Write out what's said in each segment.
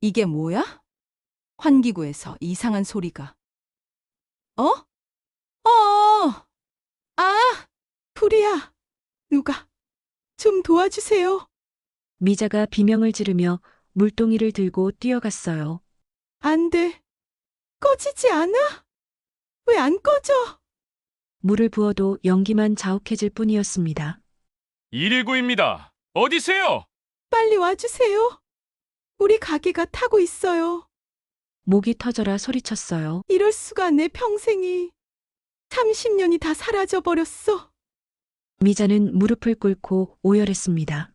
이게 뭐야? 환기구에서 이상한 소리가. 어? 아! 불이야. 누가 좀 도와주세요. 미자가 비명을 지르며 물동이를 들고 뛰어갔어요. 안 돼. 꺼지지 않아? 왜 안 꺼져? 물을 부어도 연기만 자욱해질 뿐이었습니다. 119입니다. 어디세요? 빨리 와주세요. 우리 가게가 타고 있어요. 목이 터져라 소리쳤어요. 이럴 수가 내 평생이 30년이 다 사라져 버렸어. 미자는 무릎을 꿇고 오열했습니다.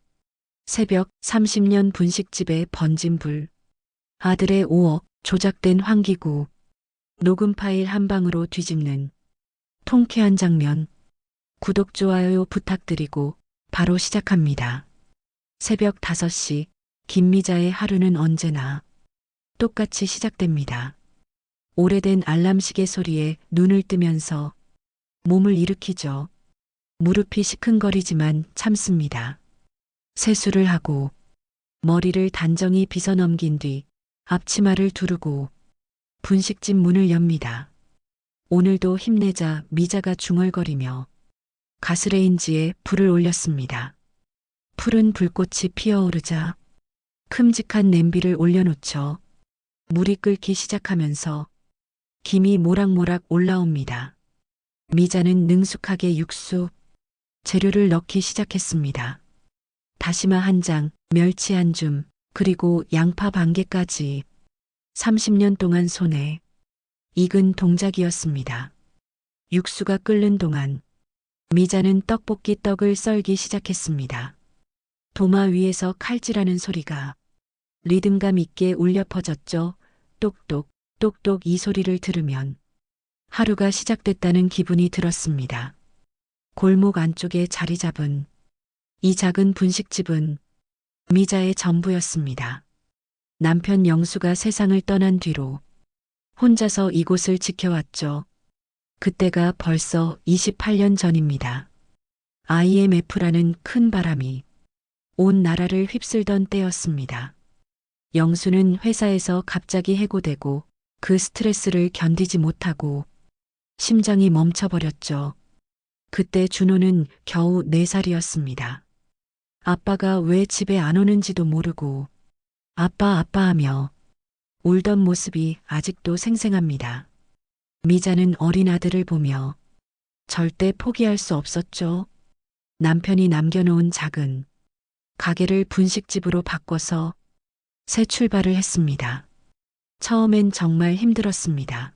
새벽 30년 분식집에 번진 불. 아들의 5억 조작된 환기구. 녹음 파일 한 방으로 뒤집는 통쾌한 장면. 구독, 좋아요 부탁드리고 바로 시작합니다. 새벽 5시 김미자의 하루는 언제나 똑같이 시작됩니다. 오래된 알람 시계 소리에 눈을 뜨면서 몸을 일으키죠. 무릎이 시큰거리지만 참습니다. 세수를 하고 머리를 단정히 빗어 넘긴 뒤 앞치마를 두르고 분식집 문을 엽니다. 오늘도 힘내자 미자가 중얼거리며 가스레인지에 불을 올렸습니다. 푸른 불꽃이 피어오르자 큼직한 냄비를 올려놓죠. 물이 끓기 시작하면서 김이 모락모락 올라옵니다. 미자는 능숙하게 육수, 재료를 넣기 시작했습니다. 다시마 한 장, 멸치 한 줌, 그리고 양파 반 개까지 30년 동안 손에 익은 동작이었습니다. 육수가 끓는 동안 미자는 떡볶이 떡을 썰기 시작했습니다. 도마 위에서 칼질하는 소리가 리듬감 있게 울려 퍼졌죠. 똑똑, 똑똑 이 소리를 들으면 하루가 시작됐다는 기분이 들었습니다. 골목 안쪽에 자리 잡은 이 작은 분식집은 미자의 전부였습니다. 남편 영수가 세상을 떠난 뒤로 혼자서 이곳을 지켜왔죠. 그때가 벌써 28년 전입니다. IMF라는 큰 바람이 온 나라를 휩쓸던 때였습니다. 영수는 회사에서 갑자기 해고되고 그 스트레스를 견디지 못하고 심장이 멈춰버렸죠. 그때 준호는 겨우 4살이었습니다. 아빠가 왜 집에 안 오는지도 모르고 아빠 하며 울던 모습이 아직도 생생합니다. 미자는 어린 아들을 보며 절대 포기할 수 없었죠. 남편이 남겨놓은 작은 가게를 분식집으로 바꿔서 새 출발을 했습니다. 처음엔 정말 힘들었습니다.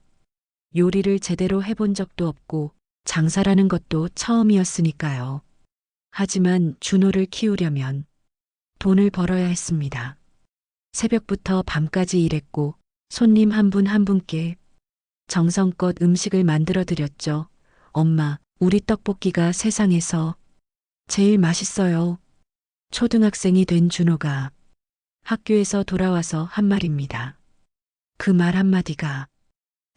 요리를 제대로 해본 적도 없고 장사라는 것도 처음이었으니까요. 하지만 준호를 키우려면 돈을 벌어야 했습니다. 새벽부터 밤까지 일했고 손님 한 분 한 분께 정성껏 음식을 만들어 드렸죠. 엄마, 우리 떡볶이가 세상에서 제일 맛있어요. 초등학생이 된 준호가 학교에서 돌아와서 한 말입니다. 그 말 한마디가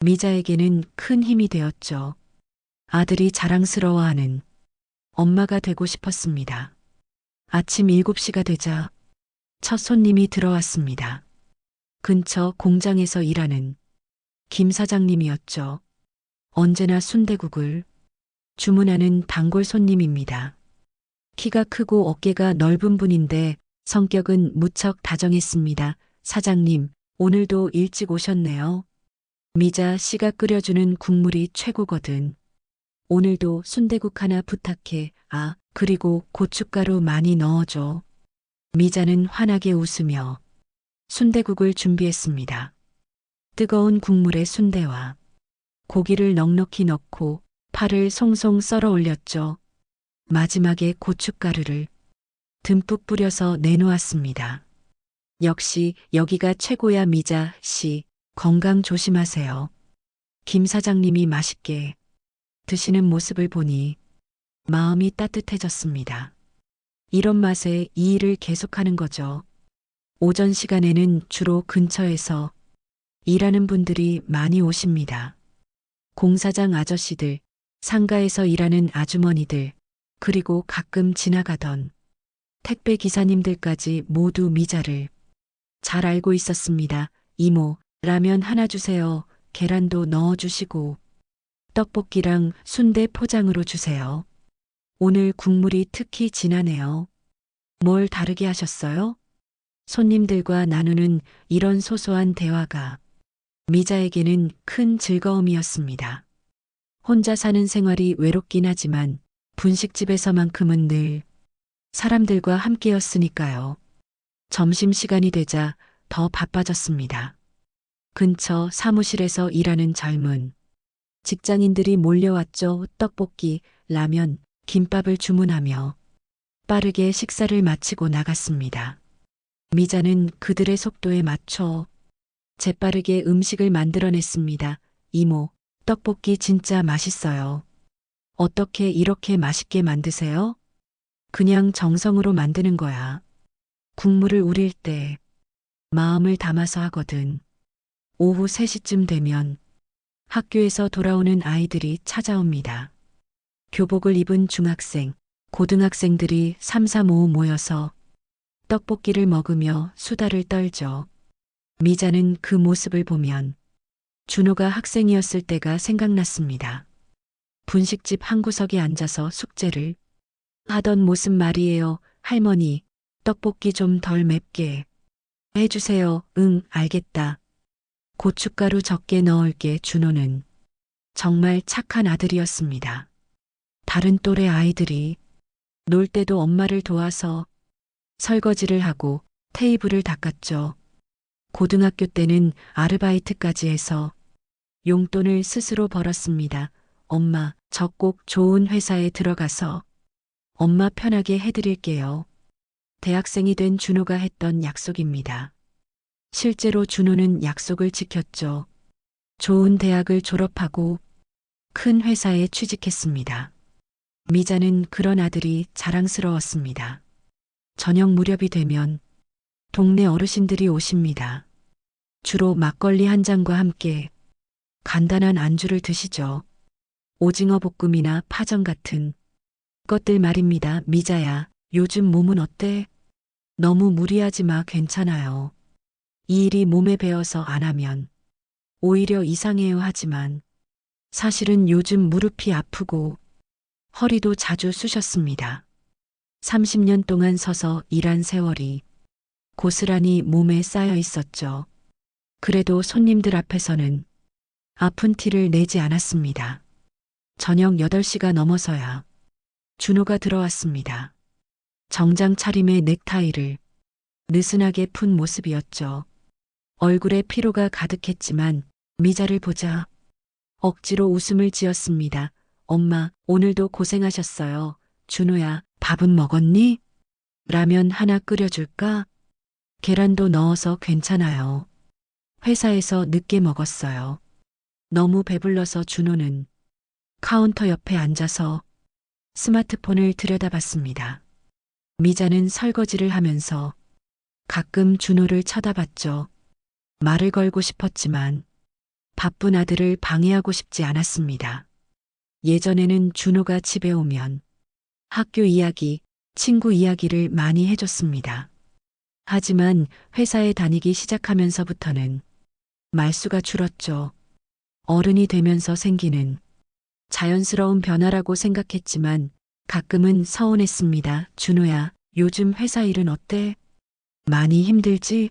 미자에게는 큰 힘이 되었죠. 아들이 자랑스러워하는 엄마가 되고 싶었습니다. 아침 7시가 되자 첫 손님이 들어왔습니다. 근처 공장에서 일하는 김 사장님이었죠. 언제나 순대국을 주문하는 단골 손님입니다. 키가 크고 어깨가 넓은 분인데 성격은 무척 다정했습니다. 사장님, 오늘도 일찍 오셨네요. 미자 씨가 끓여주는 국물이 최고거든. 오늘도 순대국 하나 부탁해. 아, 그리고 고춧가루 많이 넣어줘. 미자는 환하게 웃으며 순대국을 준비했습니다. 뜨거운 국물에 순대와 고기를 넉넉히 넣고 파를 송송 썰어 올렸죠. 마지막에 고춧가루를 듬뿍 뿌려서 내놓았습니다. 역시 여기가 최고야 미자 씨. 건강 조심하세요. 김 사장님이 맛있게 드시는 모습을 보니 마음이 따뜻해졌습니다. 이런 맛에 이 일을 계속하는 거죠. 오전 시간에는 주로 근처에서 일하는 분들이 많이 오십니다. 공사장 아저씨들, 상가에서 일하는 아주머니들, 그리고 가끔 지나가던 택배 기사님들까지 모두 미자를 잘 알고 있었습니다. 이모, 라면 하나 주세요. 계란도 넣어주시고 떡볶이랑 순대 포장으로 주세요. 오늘 국물이 특히 진하네요. 뭘 다르게 하셨어요? 손님들과 나누는 이런 소소한 대화가 미자에게는 큰 즐거움이었습니다. 혼자 사는 생활이 외롭긴 하지만 분식집에서만큼은 늘 사람들과 함께였으니까요. 점심시간이 되자 더 바빠졌습니다. 근처 사무실에서 일하는 젊은 직장인들이 몰려왔죠. 떡볶이, 라면, 김밥을 주문하며 빠르게 식사를 마치고 나갔습니다. 미자는 그들의 속도에 맞춰 재빠르게 음식을 만들어냈습니다. 이모, 떡볶이 진짜 맛있어요. 어떻게 이렇게 맛있게 만드세요? 그냥 정성으로 만드는 거야. 국물을 우릴 때 마음을 담아서 하거든. 오후 3시쯤 되면 학교에서 돌아오는 아이들이 찾아옵니다. 교복을 입은 중학생, 고등학생들이 삼삼오오 모여서 떡볶이를 먹으며 수다를 떨죠. 미자는 그 모습을 보면 준호가 학생이었을 때가 생각났습니다. 분식집 한 구석에 앉아서 숙제를 하던 모습 말이에요. 할머니, 떡볶이 좀 덜 맵게 해주세요. 응, 알겠다. 고춧가루 적게 넣을게. 준호는 정말 착한 아들이었습니다. 다른 또래 아이들이 놀 때도 엄마를 도와서 설거지를 하고 테이블을 닦았죠. 고등학교 때는 아르바이트까지 해서 용돈을 스스로 벌었습니다. 엄마, 저 꼭 좋은 회사에 들어가서 엄마 편하게 해드릴게요. 대학생이 된 준호가 했던 약속입니다. 실제로 준호는 약속을 지켰죠. 좋은 대학을 졸업하고 큰 회사에 취직했습니다. 미자는 그런 아들이 자랑스러웠습니다. 저녁 무렵이 되면 동네 어르신들이 오십니다. 주로 막걸리 한 잔과 함께 간단한 안주를 드시죠. 오징어 볶음이나 파전 같은 것들 말입니다. 미자야, 요즘 몸은 어때? 너무 무리하지 마. 괜찮아요. 이 일이 몸에 배어서 안 하면 오히려 이상해요. 하지만 사실은 요즘 무릎이 아프고 허리도 자주 쑤셨습니다. 30년 동안 서서 일한 세월이 고스란히 몸에 쌓여 있었죠. 그래도 손님들 앞에서는 아픈 티를 내지 않았습니다. 저녁 8시가 넘어서야 준호가 들어왔습니다. 정장 차림에 넥타이를 느슨하게 푼 모습이었죠. 얼굴에 피로가 가득했지만 미자를 보자 억지로 웃음을 지었습니다. 엄마, 오늘도 고생하셨어요. 준호야, 밥은 먹었니? 라면 하나 끓여줄까? 계란도 넣어서 괜찮아요. 회사에서 늦게 먹었어요. 너무 배불러서 준호는 카운터 옆에 앉아서 스마트폰을 들여다봤습니다. 미자는 설거지를 하면서 가끔 준호를 쳐다봤죠. 말을 걸고 싶었지만 바쁜 아들을 방해하고 싶지 않았습니다. 예전에는 준호가 집에 오면 학교 이야기, 친구 이야기를 많이 해줬습니다. 하지만 회사에 다니기 시작하면서부터는 말수가 줄었죠. 어른이 되면서 생기는 자연스러운 변화라고 생각했지만 가끔은 서운했습니다. 준호야, 요즘 회사 일은 어때? 많이 힘들지?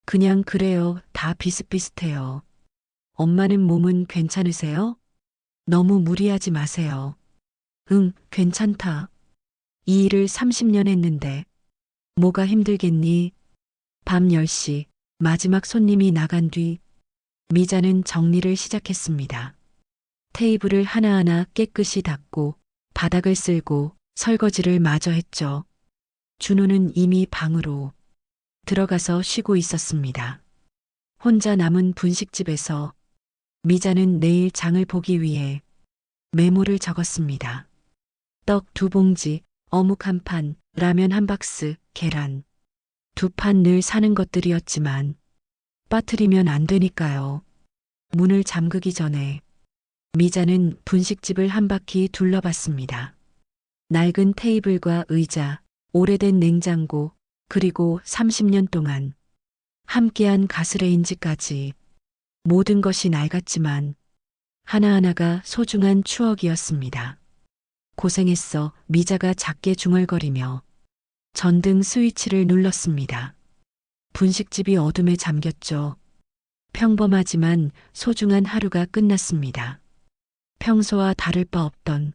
그냥 그래요. 다 비슷비슷해요. 엄마는 몸은 괜찮으세요? 너무 무리하지 마세요. 응, 괜찮다. 이 일을 30년 했는데 뭐가 힘들겠니? 밤 10시 마지막 손님이 나간 뒤 미자는 정리를 시작했습니다. 테이블을 하나하나 깨끗이 닦고 바닥을 쓸고 설거지를 마저 했죠. 준호는 이미 방으로 들어가서 쉬고 있었습니다. 혼자 남은 분식집에서 미자는 내일 장을 보기 위해 메모를 적었습니다. 떡 2봉지, 어묵 1판, 라면 1박스, 계란 2판 늘 사는 것들이었지만 빠뜨리면 안 되니까요. 문을 잠그기 전에 미자는 분식집을 한 바퀴 둘러봤습니다. 낡은 테이블과 의자, 오래된 냉장고, 그리고 30년 동안 함께한 가스레인지까지 모든 것이 낡았지만 하나하나가 소중한 추억이었습니다. 고생했어. 미자가 작게 중얼거리며 전등 스위치를 눌렀습니다. 분식집이 어둠에 잠겼죠. 평범하지만 소중한 하루가 끝났습니다. 평소와 다를 바 없던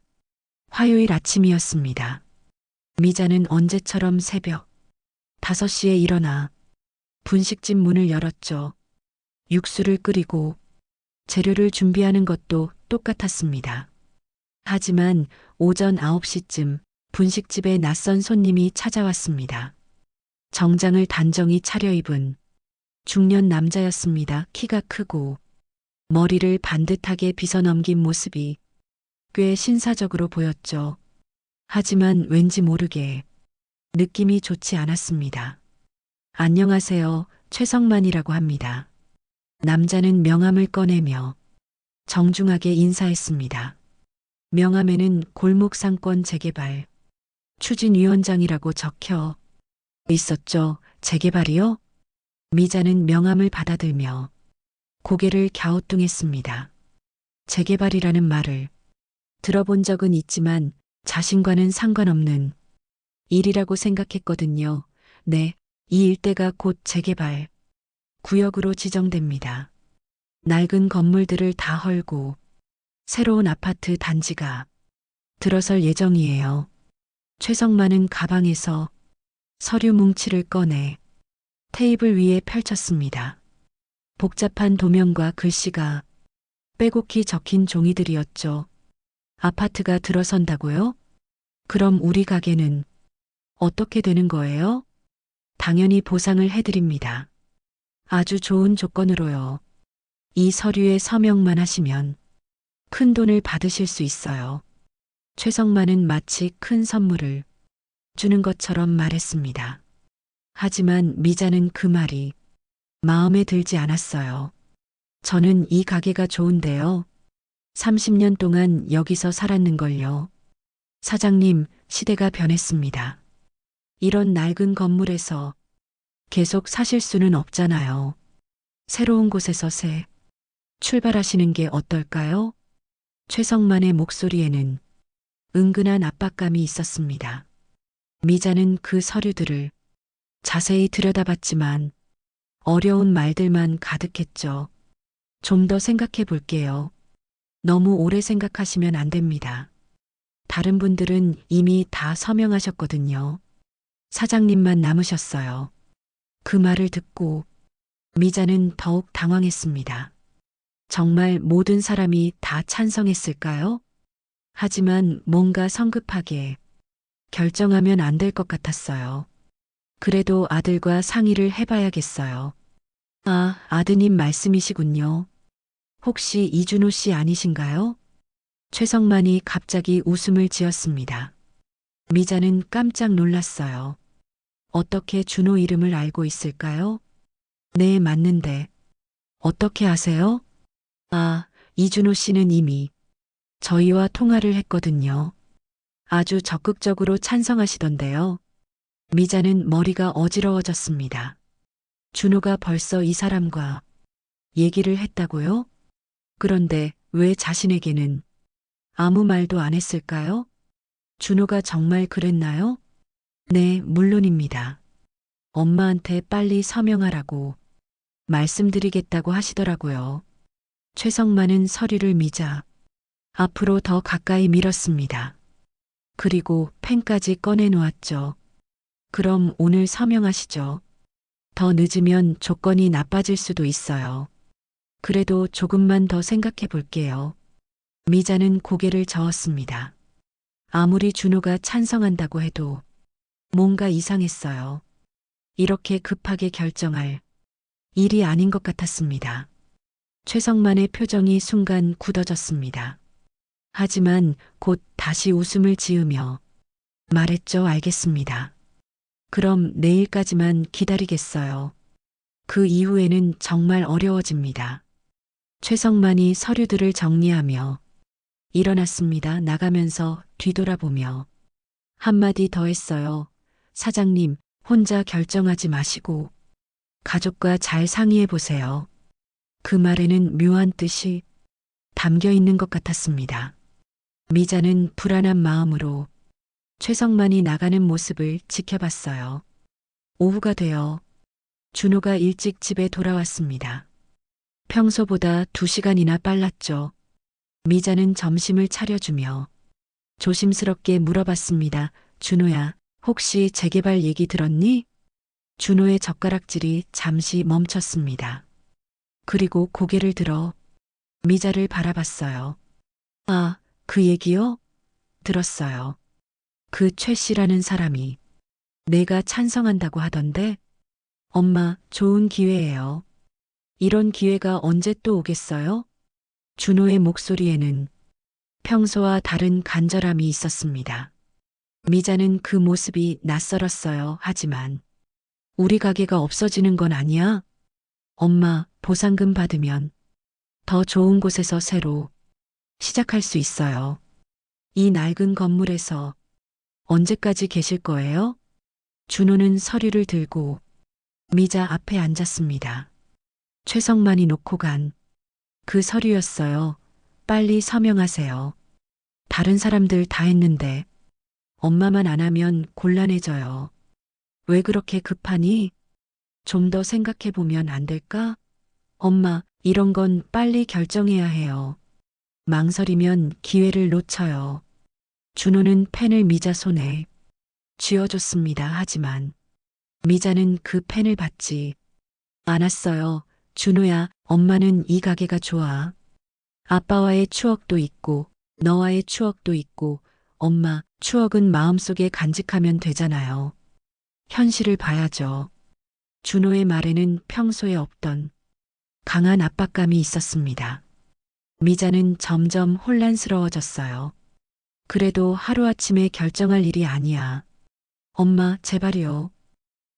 화요일 아침이었습니다. 미자는 언제처럼 새벽 5시에 일어나 분식집 문을 열었죠. 육수를 끓이고 재료를 준비하는 것도 똑같았습니다. 하지만 오전 9시쯤 분식집에 낯선 손님이 찾아왔습니다. 정장을 단정히 차려입은 중년 남자였습니다. 키가 크고 머리를 반듯하게 빗어넘긴 모습이 꽤 신사적으로 보였죠. 하지만 왠지 모르게 느낌이 좋지 않았습니다. 안녕하세요. 최성만이라고 합니다. 남자는 명함을 꺼내며 정중하게 인사했습니다. 명함에는 골목상권 재개발 추진위원장이라고 적혀 있었죠. 재개발이요? 미자는 명함을 받아들며 고개를 갸우뚱했습니다. 재개발이라는 말을 들어본 적은 있지만 자신과는 상관없는 일이라고 생각했거든요. 네, 이 일대가 곧 재개발 구역으로 지정됩니다. 낡은 건물들을 다 헐고 새로운 아파트 단지가 들어설 예정이에요. 최성만은 가방에서 서류 뭉치를 꺼내 테이블 위에 펼쳤습니다. 복잡한 도면과 글씨가 빼곡히 적힌 종이들이었죠. 아파트가 들어선다고요? 그럼 우리 가게는 어떻게 되는 거예요? 당연히 보상을 해드립니다. 아주 좋은 조건으로요. 이 서류에 서명만 하시면 큰 돈을 받으실 수 있어요. 최성만은 마치 큰 선물을 주는 것처럼 말했습니다. 하지만 미자는 그 말이 마음에 들지 않았어요. 저는 이 가게가 좋은데요. 30년 동안 여기서 살았는걸요. 사장님, 시대가 변했습니다. 이런 낡은 건물에서 계속 사실 수는 없잖아요. 새로운 곳에서 새 출발하시는 게 어떨까요? 최성만의 목소리에는 은근한 압박감이 있었습니다. 미자는 그 서류들을 자세히 들여다봤지만 어려운 말들만 가득했죠. 좀 더 생각해 볼게요. 너무 오래 생각하시면 안 됩니다. 다른 분들은 이미 다 서명하셨거든요. 사장님만 남으셨어요. 그 말을 듣고 미자는 더욱 당황했습니다. 정말 모든 사람이 다 찬성했을까요? 하지만 뭔가 성급하게 결정하면 안 될 것 같았어요. 그래도 아들과 상의를 해봐야겠어요. 아, 아드님 말씀이시군요. 혹시 이준호 씨 아니신가요? 최성만이 갑자기 웃음을 지었습니다. 미자는 깜짝 놀랐어요. 어떻게 준호 이름을 알고 있을까요? 네, 맞는데. 어떻게 아세요? 아, 이준호 씨는 이미 저희와 통화를 했거든요. 아주 적극적으로 찬성하시던데요. 미자는 머리가 어지러워졌습니다. 준호가 벌써 이 사람과 얘기를 했다고요? 그런데 왜 자신에게는 아무 말도 안 했을까요? 준호가 정말 그랬나요? 네, 물론입니다. 엄마한테 빨리 서명하라고 말씀드리겠다고 하시더라고요. 최성만은 서류를 미자 앞으로 더 가까이 밀었습니다. 그리고 펜까지 꺼내놓았죠. 그럼 오늘 서명하시죠. 더 늦으면 조건이 나빠질 수도 있어요. 그래도 조금만 더 생각해 볼게요. 미자는 고개를 저었습니다. 아무리 준호가 찬성한다고 해도 뭔가 이상했어요. 이렇게 급하게 결정할 일이 아닌 것 같았습니다. 최성만의 표정이 순간 굳어졌습니다. 하지만 곧 다시 웃음을 지으며 말했죠. 알겠습니다. 그럼 내일까지만 기다리겠어요. 그 이후에는 정말 어려워집니다. 최성만이 서류들을 정리하며 일어났습니다. 나가면서 뒤돌아보며 한마디 더 했어요. 사장님, 혼자 결정하지 마시고 가족과 잘 상의해 보세요. 그 말에는 묘한 뜻이 담겨 있는 것 같았습니다. 미자는 불안한 마음으로 최성만이 나가는 모습을 지켜봤어요. 오후가 되어 준호가 일찍 집에 돌아왔습니다. 평소보다 2시간이나 빨랐죠. 미자는 점심을 차려주며 조심스럽게 물어봤습니다. 준호야, 혹시 재개발 얘기 들었니? 준호의 젓가락질이 잠시 멈췄습니다. 그리고 고개를 들어 미자를 바라봤어요. 아, 그 얘기요? 들었어요. 그 최 씨라는 사람이 내가 찬성한다고 하던데? 엄마, 좋은 기회예요. 이런 기회가 언제 또 오겠어요? 준호의 목소리에는 평소와 다른 간절함이 있었습니다. 미자는 그 모습이 낯설었어요. 하지만 우리 가게가 없어지는 건 아니야? 엄마, 보상금 받으면 더 좋은 곳에서 새로 시작할 수 있어요. 이 낡은 건물에서 언제까지 계실 거예요? 준호는 서류를 들고 미자 앞에 앉았습니다. 최성만이 놓고 간 그 서류였어요. 빨리 서명하세요. 다른 사람들 다 했는데 엄마만 안 하면 곤란해져요. 왜 그렇게 급하니? 좀 더 생각해 보면 안 될까? 엄마, 이런 건 빨리 결정해야 해요. 망설이면 기회를 놓쳐요. 준호는 펜을 미자 손에 쥐어줬습니다. 하지만 미자는 그 펜을 받지 않았어요. 준호야, 엄마는 이 가게가 좋아. 아빠와의 추억도 있고 너와의 추억도 있고 엄마, 추억은 마음속에 간직하면 되잖아요. 현실을 봐야죠. 준호의 말에는 평소에 없던 강한 압박감이 있었습니다. 미자는 점점 혼란스러워졌어요. 그래도 하루아침에 결정할 일이 아니야. 엄마, 제발요.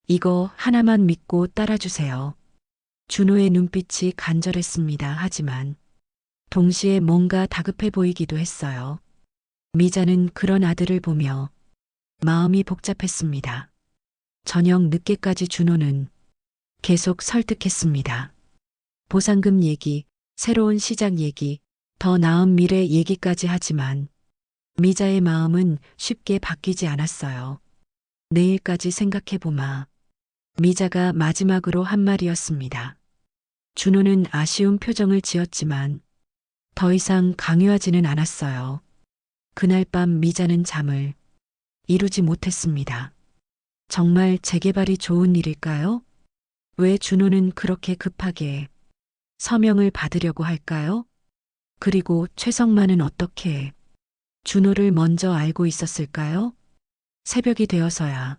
이거 하나만 믿고 따라주세요. 준호의 눈빛이 간절했습니다. 하지만 동시에 뭔가 다급해 보이기도 했어요. 미자는 그런 아들을 보며 마음이 복잡했습니다. 저녁 늦게까지 준호는 계속 설득했습니다. 보상금 얘기, 새로운 시작 얘기, 더 나은 미래 얘기까지 하지만 미자의 마음은 쉽게 바뀌지 않았어요. 내일까지 생각해보마. 미자가 마지막으로 한 말이었습니다. 준호는 아쉬운 표정을 지었지만 더 이상 강요하지는 않았어요. 그날 밤 미자는 잠을 이루지 못했습니다. 정말 재개발이 좋은 일일까요? 왜 준호는 그렇게 급하게 서명을 받으려고 할까요? 그리고 최성만은 어떻게 준호를 먼저 알고 있었을까요? 새벽이 되어서야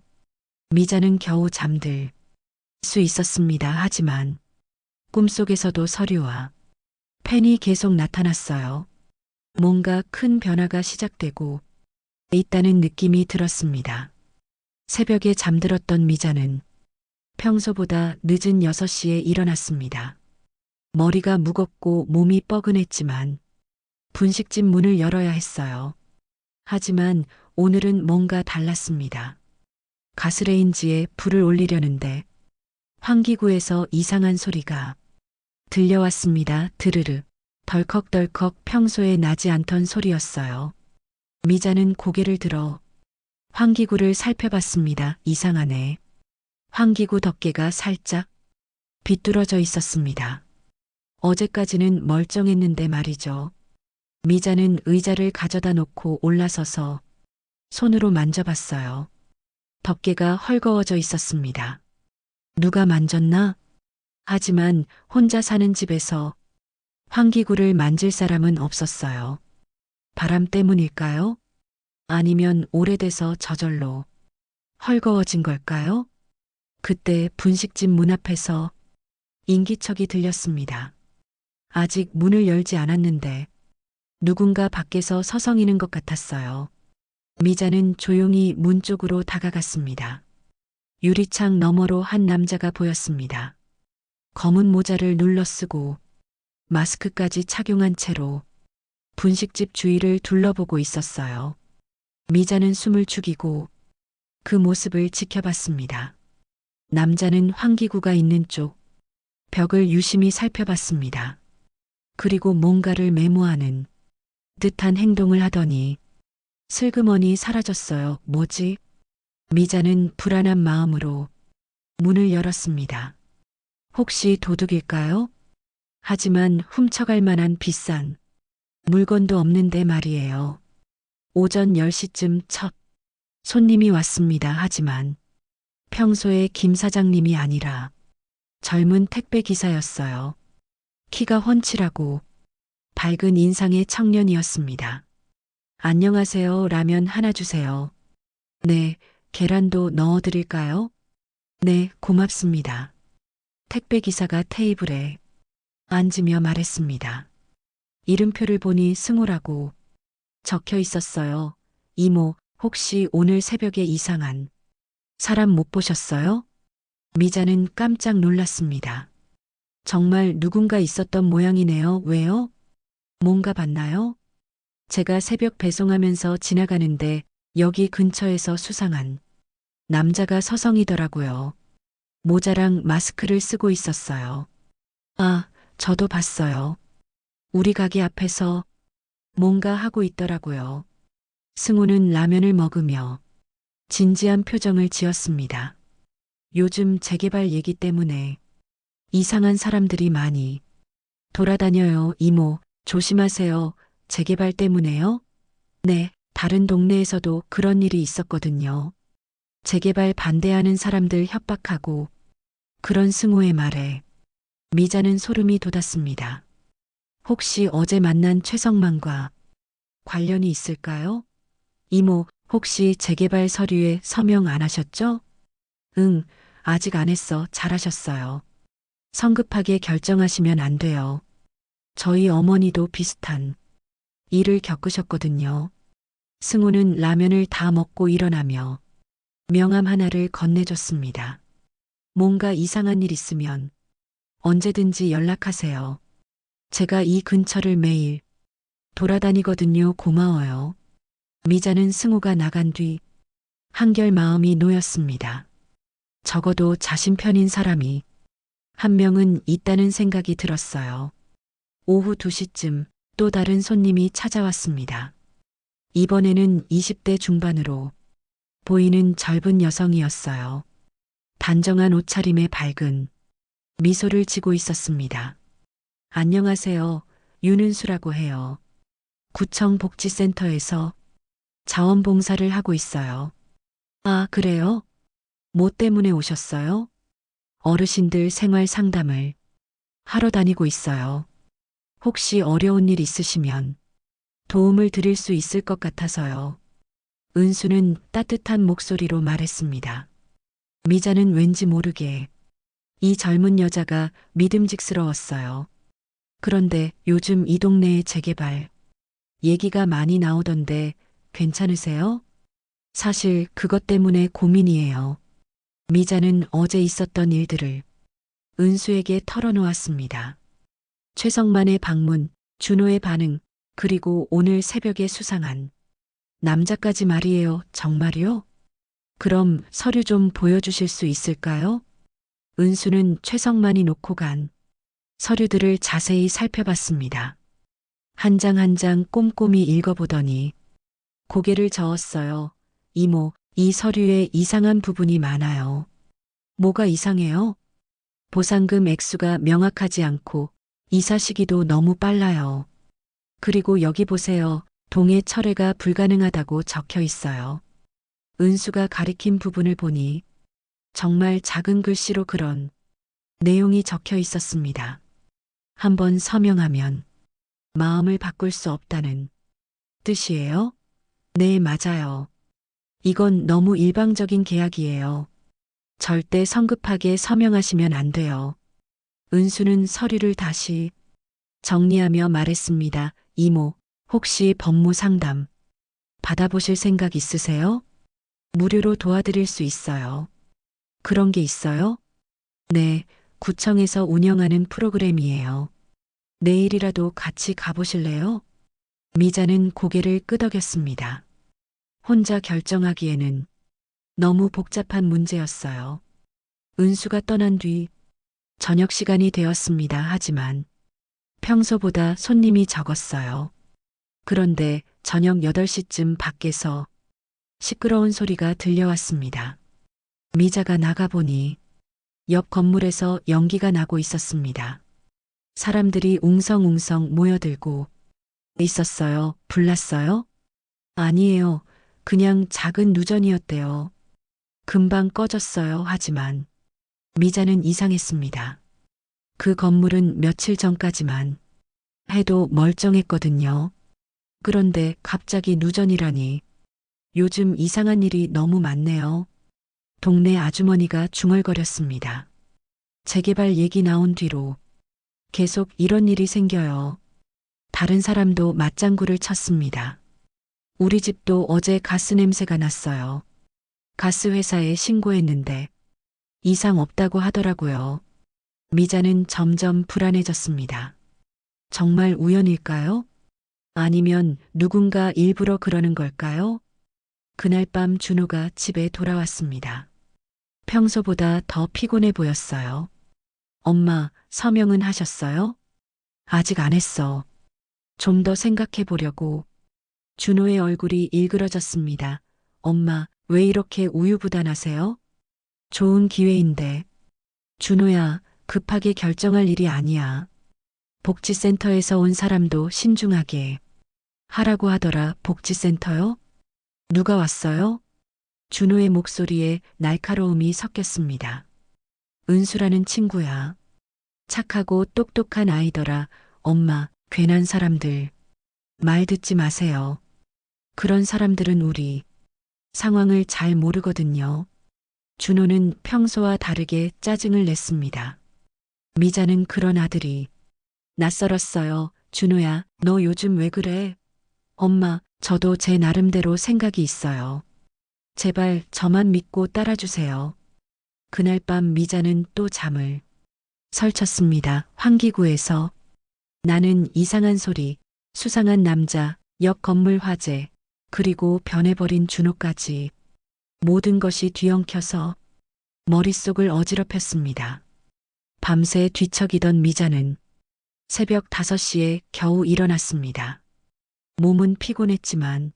미자는 겨우 잠들 수 있었습니다. 하지만 꿈속에서도 서류와 펜이 계속 나타났어요. 뭔가 큰 변화가 시작되고 있다는 느낌이 들었습니다. 새벽에 잠들었던 미자는 평소보다 늦은 6시에 일어났습니다. 머리가 무겁고 몸이 뻐근했지만 분식집 문을 열어야 했어요. 하지만 오늘은 뭔가 달랐습니다. 가스레인지에 불을 올리려는데 환기구에서 이상한 소리가 들려왔습니다. 드르르, 덜컥덜컥 평소에 나지 않던 소리였어요. 미자는 고개를 들어 환기구를 살펴봤습니다. 이상하네. 환기구 덮개가 살짝 비뚤어져 있었습니다. 어제까지는 멀쩡했는데 말이죠. 미자는 의자를 가져다 놓고 올라서서 손으로 만져봤어요. 덮개가 헐거워져 있었습니다. 누가 만졌나? 하지만 혼자 사는 집에서 환기구를 만질 사람은 없었어요. 바람 때문일까요? 아니면 오래돼서 저절로 헐거워진 걸까요? 그때 분식집 문 앞에서 인기척이 들렸습니다. 아직 문을 열지 않았는데 누군가 밖에서 서성이는 것 같았어요. 미자는 조용히 문 쪽으로 다가갔습니다. 유리창 너머로 한 남자가 보였습니다. 검은 모자를 눌러쓰고 마스크까지 착용한 채로 분식집 주위를 둘러보고 있었어요. 미자는 숨을 죽이고 그 모습을 지켜봤습니다. 남자는 환기구가 있는 쪽 벽을 유심히 살펴봤습니다. 그리고 뭔가를 메모하는 듯한 행동을 하더니 슬그머니 사라졌어요. 뭐지? 미자는 불안한 마음으로 문을 열었습니다. 혹시 도둑일까요? 하지만 훔쳐갈 만한 비싼 물건도 없는데 말이에요. 오전 10시쯤 첫 손님이 왔습니다. 하지만 평소에 김 사장님이 아니라 젊은 택배 기사였어요. 키가 훤칠하고 밝은 인상의 청년이었습니다. 안녕하세요. 라면 하나 주세요. 네, 계란도 넣어드릴까요? 네, 고맙습니다. 택배 기사가 테이블에 앉으며 말했습니다. 이름표를 보니 승우라고 적혀 있었어요. 이모, 혹시 오늘 새벽에 이상한 사람 못 보셨어요? 미자는 깜짝 놀랐습니다. 정말 누군가 있었던 모양이네요. 왜요? 뭔가 봤나요? 제가 새벽 배송하면서 지나가는데 여기 근처에서 수상한 남자가 서성이더라고요. 모자랑 마스크를 쓰고 있었어요. 아, 저도 봤어요. 우리 가게 앞에서 뭔가 하고 있더라고요. 승우는 라면을 먹으며 진지한 표정을 지었습니다. 요즘 재개발 얘기 때문에 이상한 사람들이 많이 돌아다녀요. 이모, 조심하세요. 재개발 때문에요? 네, 다른 동네에서도 그런 일이 있었거든요. 재개발 반대하는 사람들 협박하고 그런 승우의 말에 미자는 소름이 돋았습니다. 혹시 어제 만난 최성만과 관련이 있을까요? 이모, 혹시 재개발 서류에 서명 안 하셨죠? 응, 아직 안 했어. 잘하셨어요. 성급하게 결정하시면 안 돼요. 저희 어머니도 비슷한 일을 겪으셨거든요. 승우는 라면을 다 먹고 일어나며 명함 하나를 건네줬습니다. 뭔가 이상한 일 있으면 언제든지 연락하세요. 제가 이 근처를 매일 돌아다니거든요. 고마워요. 미자는 승우가 나간 뒤 한결 마음이 놓였습니다. 적어도 자신 편인 사람이 한 명은 있다는 생각이 들었어요. 오후 2시쯤 또 다른 손님이 찾아왔습니다. 이번에는 20대 중반으로 보이는 젊은 여성이었어요. 단정한 옷차림에 밝은 미소를 지고 있었습니다. 안녕하세요. 윤은수라고 해요. 구청 복지센터에서 자원봉사를 하고 있어요. 아, 그래요? 뭐 때문에 오셨어요? 어르신들 생활 상담을 하러 다니고 있어요. 혹시 어려운 일 있으시면 도움을 드릴 수 있을 것 같아서요. 은수는 따뜻한 목소리로 말했습니다. 미자는 왠지 모르게 이 젊은 여자가 믿음직스러웠어요. 그런데 요즘 이 동네에 재개발 얘기가 많이 나오던데 괜찮으세요? 사실 그것 때문에 고민이에요. 미자는 어제 있었던 일들을 은수에게 털어놓았습니다. 최성만의 방문, 준호의 반응, 그리고 오늘 새벽에 수상한 남자까지 말이에요. 정말요? 그럼 서류 좀 보여주실 수 있을까요? 은수는 최성만이 놓고 간 서류들을 자세히 살펴봤습니다. 한 장 한 장 꼼꼼히 읽어보더니 고개를 저었어요. 이모, 이 서류에 이상한 부분이 많아요. 뭐가 이상해요? 보상금 액수가 명확하지 않고 이사 시기도 너무 빨라요. 그리고 여기 보세요. 동해 철회가 불가능하다고 적혀 있어요. 은수가 가리킨 부분을 보니 정말 작은 글씨로 그런 내용이 적혀 있었습니다. 한번 서명하면 마음을 바꿀 수 없다는 뜻이에요? 네, 맞아요. 이건 너무 일방적인 계약이에요. 절대 성급하게 서명하시면 안 돼요. 은수는 서류를 다시 정리하며 말했습니다. 이모, 혹시 법무 상담 받아보실 생각 있으세요? 무료로 도와드릴 수 있어요. 그런 게 있어요? 네, 구청에서 운영하는 프로그램이에요. 내일이라도 같이 가보실래요? 미자는 고개를 끄덕였습니다. 혼자 결정하기에는 너무 복잡한 문제였어요. 은수가 떠난 뒤 저녁 시간이 되었습니다. 하지만 평소보다 손님이 적었어요. 그런데 저녁 8시쯤 밖에서 시끄러운 소리가 들려왔습니다. 미자가 나가보니 옆 건물에서 연기가 나고 있었습니다. 사람들이 웅성웅성 모여들고 있었어요. 불났어요? 아니에요. 그냥 작은 누전이었대요. 금방 꺼졌어요. 하지만 미자는 이상했습니다. 그 건물은 며칠 전까지만 해도 멀쩡했거든요. 그런데 갑자기 누전이라니. 요즘 이상한 일이 너무 많네요. 동네 아주머니가 중얼거렸습니다. 재개발 얘기 나온 뒤로 계속 이런 일이 생겨요. 다른 사람도 맞장구를 쳤습니다. 우리 집도 어제 가스 냄새가 났어요. 가스 회사에 신고했는데 이상 없다고 하더라고요. 미자는 점점 불안해졌습니다. 정말 우연일까요? 아니면 누군가 일부러 그러는 걸까요? 그날 밤 준호가 집에 돌아왔습니다. 평소보다 더 피곤해 보였어요. 엄마, 서명은 하셨어요? 아직 안 했어. 좀 더 생각해 보려고. 준호의 얼굴이 일그러졌습니다. 엄마, 왜 이렇게 우유부단하세요? 좋은 기회인데. 준호야, 급하게 결정할 일이 아니야. 복지센터에서 온 사람도 신중하게 하라고 하더라. 복지센터요? 누가 왔어요? 준호의 목소리에 날카로움이 섞였습니다. 은수라는 친구야. 착하고 똑똑한 아이더라. 엄마, 괜한 사람들. 말 듣지 마세요. 그런 사람들은 우리 상황을 잘 모르거든요. 준호는 평소와 다르게 짜증을 냈습니다. 미자는 그런 아들이 낯설었어요. 준호야, 너 요즘 왜 그래? 엄마, 저도 제 나름대로 생각이 있어요. 제발 저만 믿고 따라주세요. 그날 밤 미자는 또 잠을 설쳤습니다. 환기구에서 나는 이상한 소리, 수상한 남자, 옆 건물 화재, 그리고 변해버린 준호까지 모든 것이 뒤엉켜서 머릿속을 어지럽혔습니다. 밤새 뒤척이던 미자는 새벽 5시에 겨우 일어났습니다. 몸은 피곤했지만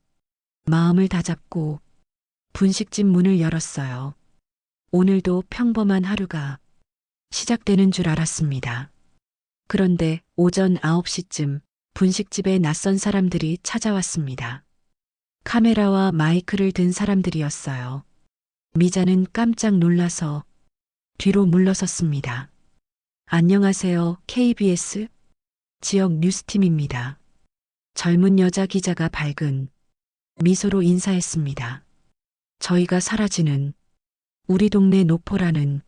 마음을 다잡고 분식집 문을 열었어요. 오늘도 평범한 하루가 시작되는 줄 알았습니다. 그런데 오전 9시쯤 분식집에 낯선 사람들이 찾아왔습니다. 카메라와 마이크를 든 사람들이었어요. 미자는 깜짝 놀라서 뒤로 물러섰습니다. 안녕하세요, KBS 지역 뉴스팀입니다. 젊은 여자 기자가 밝은 미소로 인사했습니다. 저희가 사라지는 우리 동네 노포라는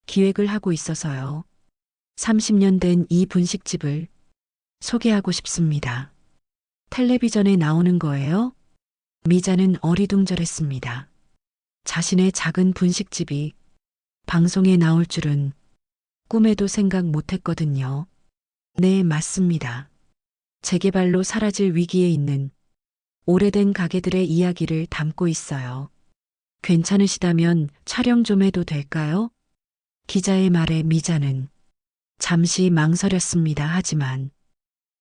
기획을 하고 있어서요. 30년 된 이 분식집을 소개하고 싶습니다. 텔레비전에 나오는 거예요? 미자는 어리둥절했습니다. 자신의 작은 분식집이 방송에 나올 줄은 꿈에도 생각 못했거든요. 네, 맞습니다. 재개발로 사라질 위기에 있는 오래된 가게들의 이야기를 담고 있어요. 괜찮으시다면 촬영 좀 해도 될까요? 기자의 말에 미자는 잠시 망설였습니다. 하지만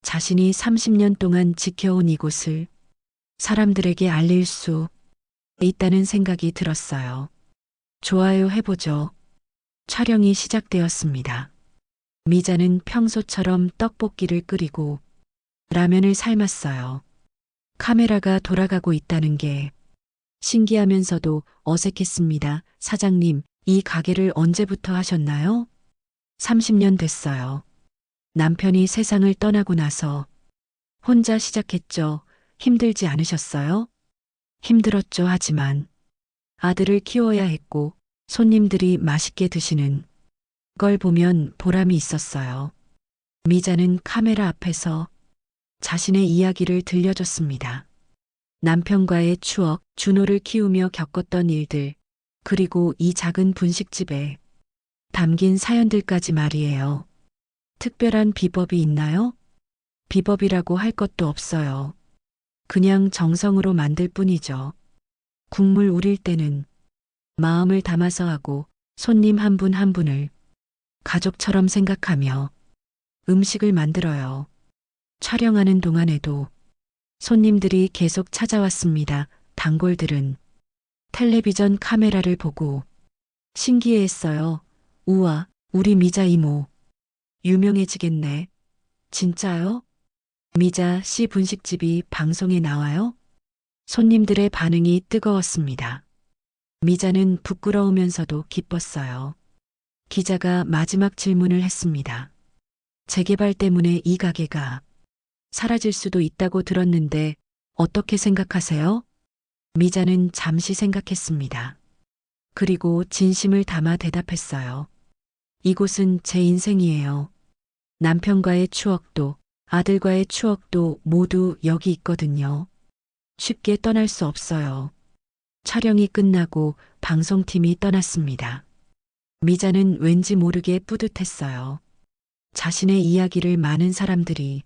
자신이 30년 동안 지켜온 이곳을 사람들에게 알릴 수 있다는 생각이 들었어요. 좋아요, 해보죠. 촬영이 시작되었습니다. 미자는 평소처럼 떡볶이를 끓이고 라면을 삶았어요. 카메라가 돌아가고 있다는 게 신기하면서도 어색했습니다. 사장님, 이 가게를 언제부터 하셨나요? 30년 됐어요. 남편이 세상을 떠나고 나서 혼자 시작했죠. 힘들지 않으셨어요? 힘들었죠. 하지만 아들을 키워야 했고 손님들이 맛있게 드시는 걸 보면 보람이 있었어요. 미자는 카메라 앞에서 자신의 이야기를 들려줬습니다. 남편과의 추억, 준호를 키우며 겪었던 일들, 그리고 이 작은 분식집에 담긴 사연들까지 말이에요. 특별한 비법이 있나요? 비법이라고 할 것도 없어요. 그냥 정성으로 만들 뿐이죠. 국물 우릴 때는 마음을 담아서 하고 손님 한 분 한 분을 가족처럼 생각하며 음식을 만들어요. 촬영하는 동안에도 손님들이 계속 찾아왔습니다. 단골들은 텔레비전 카메라를 보고 신기해했어요. 우와, 우리 미자 이모. 유명해지겠네. 진짜요? 미자 씨 분식집이 방송에 나와요? 손님들의 반응이 뜨거웠습니다. 미자는 부끄러우면서도 기뻤어요. 기자가 마지막 질문을 했습니다. 재개발 때문에 이 가게가 사라질 수도 있다고 들었는데 어떻게 생각하세요? 미자는 잠시 생각했습니다. 그리고 진심을 담아 대답했어요. 이곳은 제 인생이에요. 남편과의 추억도 아들과의 추억도 모두 여기 있거든요. 쉽게 떠날 수 없어요. 촬영이 끝나고 방송팀이 떠났습니다. 미자는 왠지 모르게 뿌듯했어요. 자신의 이야기를 많은 사람들이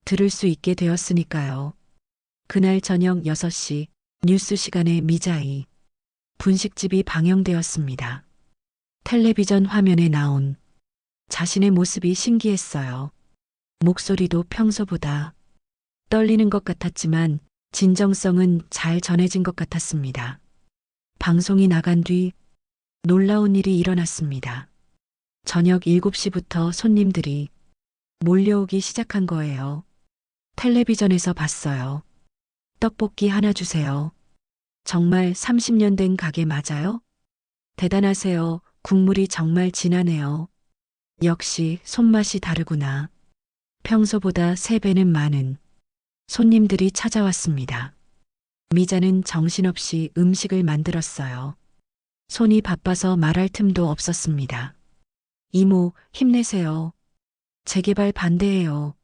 들을 수 있게 되었으니까요. 그날 저녁 6시 뉴스 시간에 미자의 분식집이 방영되었습니다. 텔레비전 화면에 나온 자신의 모습이 신기했어요. 목소리도 평소보다 떨리는 것 같았지만 진정성은 잘 전해진 것 같았습니다. 방송이 나간 뒤 놀라운 일이 일어났습니다. 저녁 7시부터 손님들이 몰려오기 시작한 거예요. 텔레비전에서 봤어요. 떡볶이 하나 주세요. 정말 30년 된 가게 맞아요? 대단하세요. 국물이 정말 진하네요. 역시 손맛이 다르구나. 평소보다 3배는 많은 손님들이 찾아왔습니다. 미자는 정신없이 음식을 만들었어요. 손이 바빠서 말할 틈도 없었습니다. 이모, 힘내세요. 재개발 반대해요.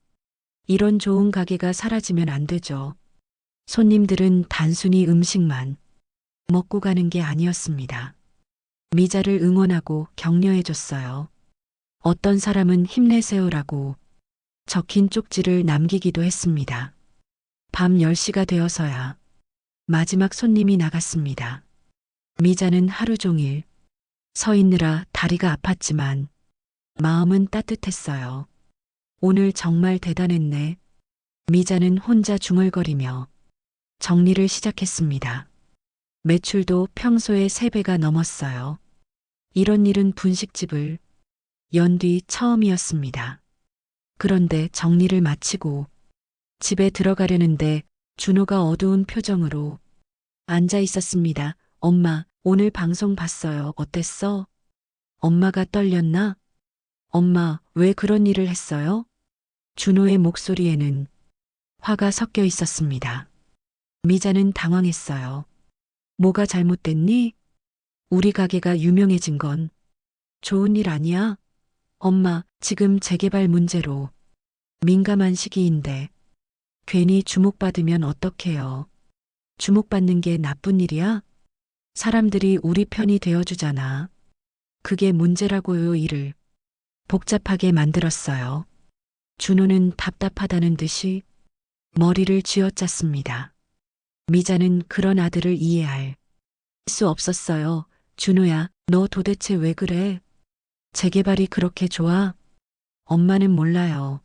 이런 좋은 가게가 사라지면 안 되죠. 손님들은 단순히 음식만 먹고 가는 게 아니었습니다. 미자를 응원하고 격려해줬어요. 어떤 사람은 힘내세요라고 적힌 쪽지를 남기기도 했습니다. 밤 10시가 되어서야 마지막 손님이 나갔습니다. 미자는 하루 종일 서 있느라 다리가 아팠지만 마음은 따뜻했어요. 오늘 정말 대단했네. 미자는 혼자 중얼거리며 정리를 시작했습니다. 매출도 평소의 3배가 넘었어요. 이런 일은 분식집을 연 뒤 처음이었습니다. 그런데 정리를 마치고 집에 들어가려는데 준호가 어두운 표정으로 앉아 있었습니다. 엄마, 오늘 방송 봤어요. 어땠어? 엄마가 떨렸나? 엄마, 왜 그런 일을 했어요? 준호의 목소리에는 화가 섞여 있었습니다. 미자는 당황했어요. 뭐가 잘못됐니? 우리 가게가 유명해진 건 좋은 일 아니야? 엄마, 지금 재개발 문제로 민감한 시기인데 괜히 주목받으면 어떡해요? 주목받는 게 나쁜 일이야? 사람들이 우리 편이 되어주잖아. 그게 문제라고요. 일을 복잡하게 만들었어요. 준호는 답답하다는 듯이 머리를 쥐어짰습니다. 미자는 그런 아들을 이해할 수 없었어요. 준호야, 너 도대체 왜 그래? 재개발이 그렇게 좋아? 엄마는 몰라요.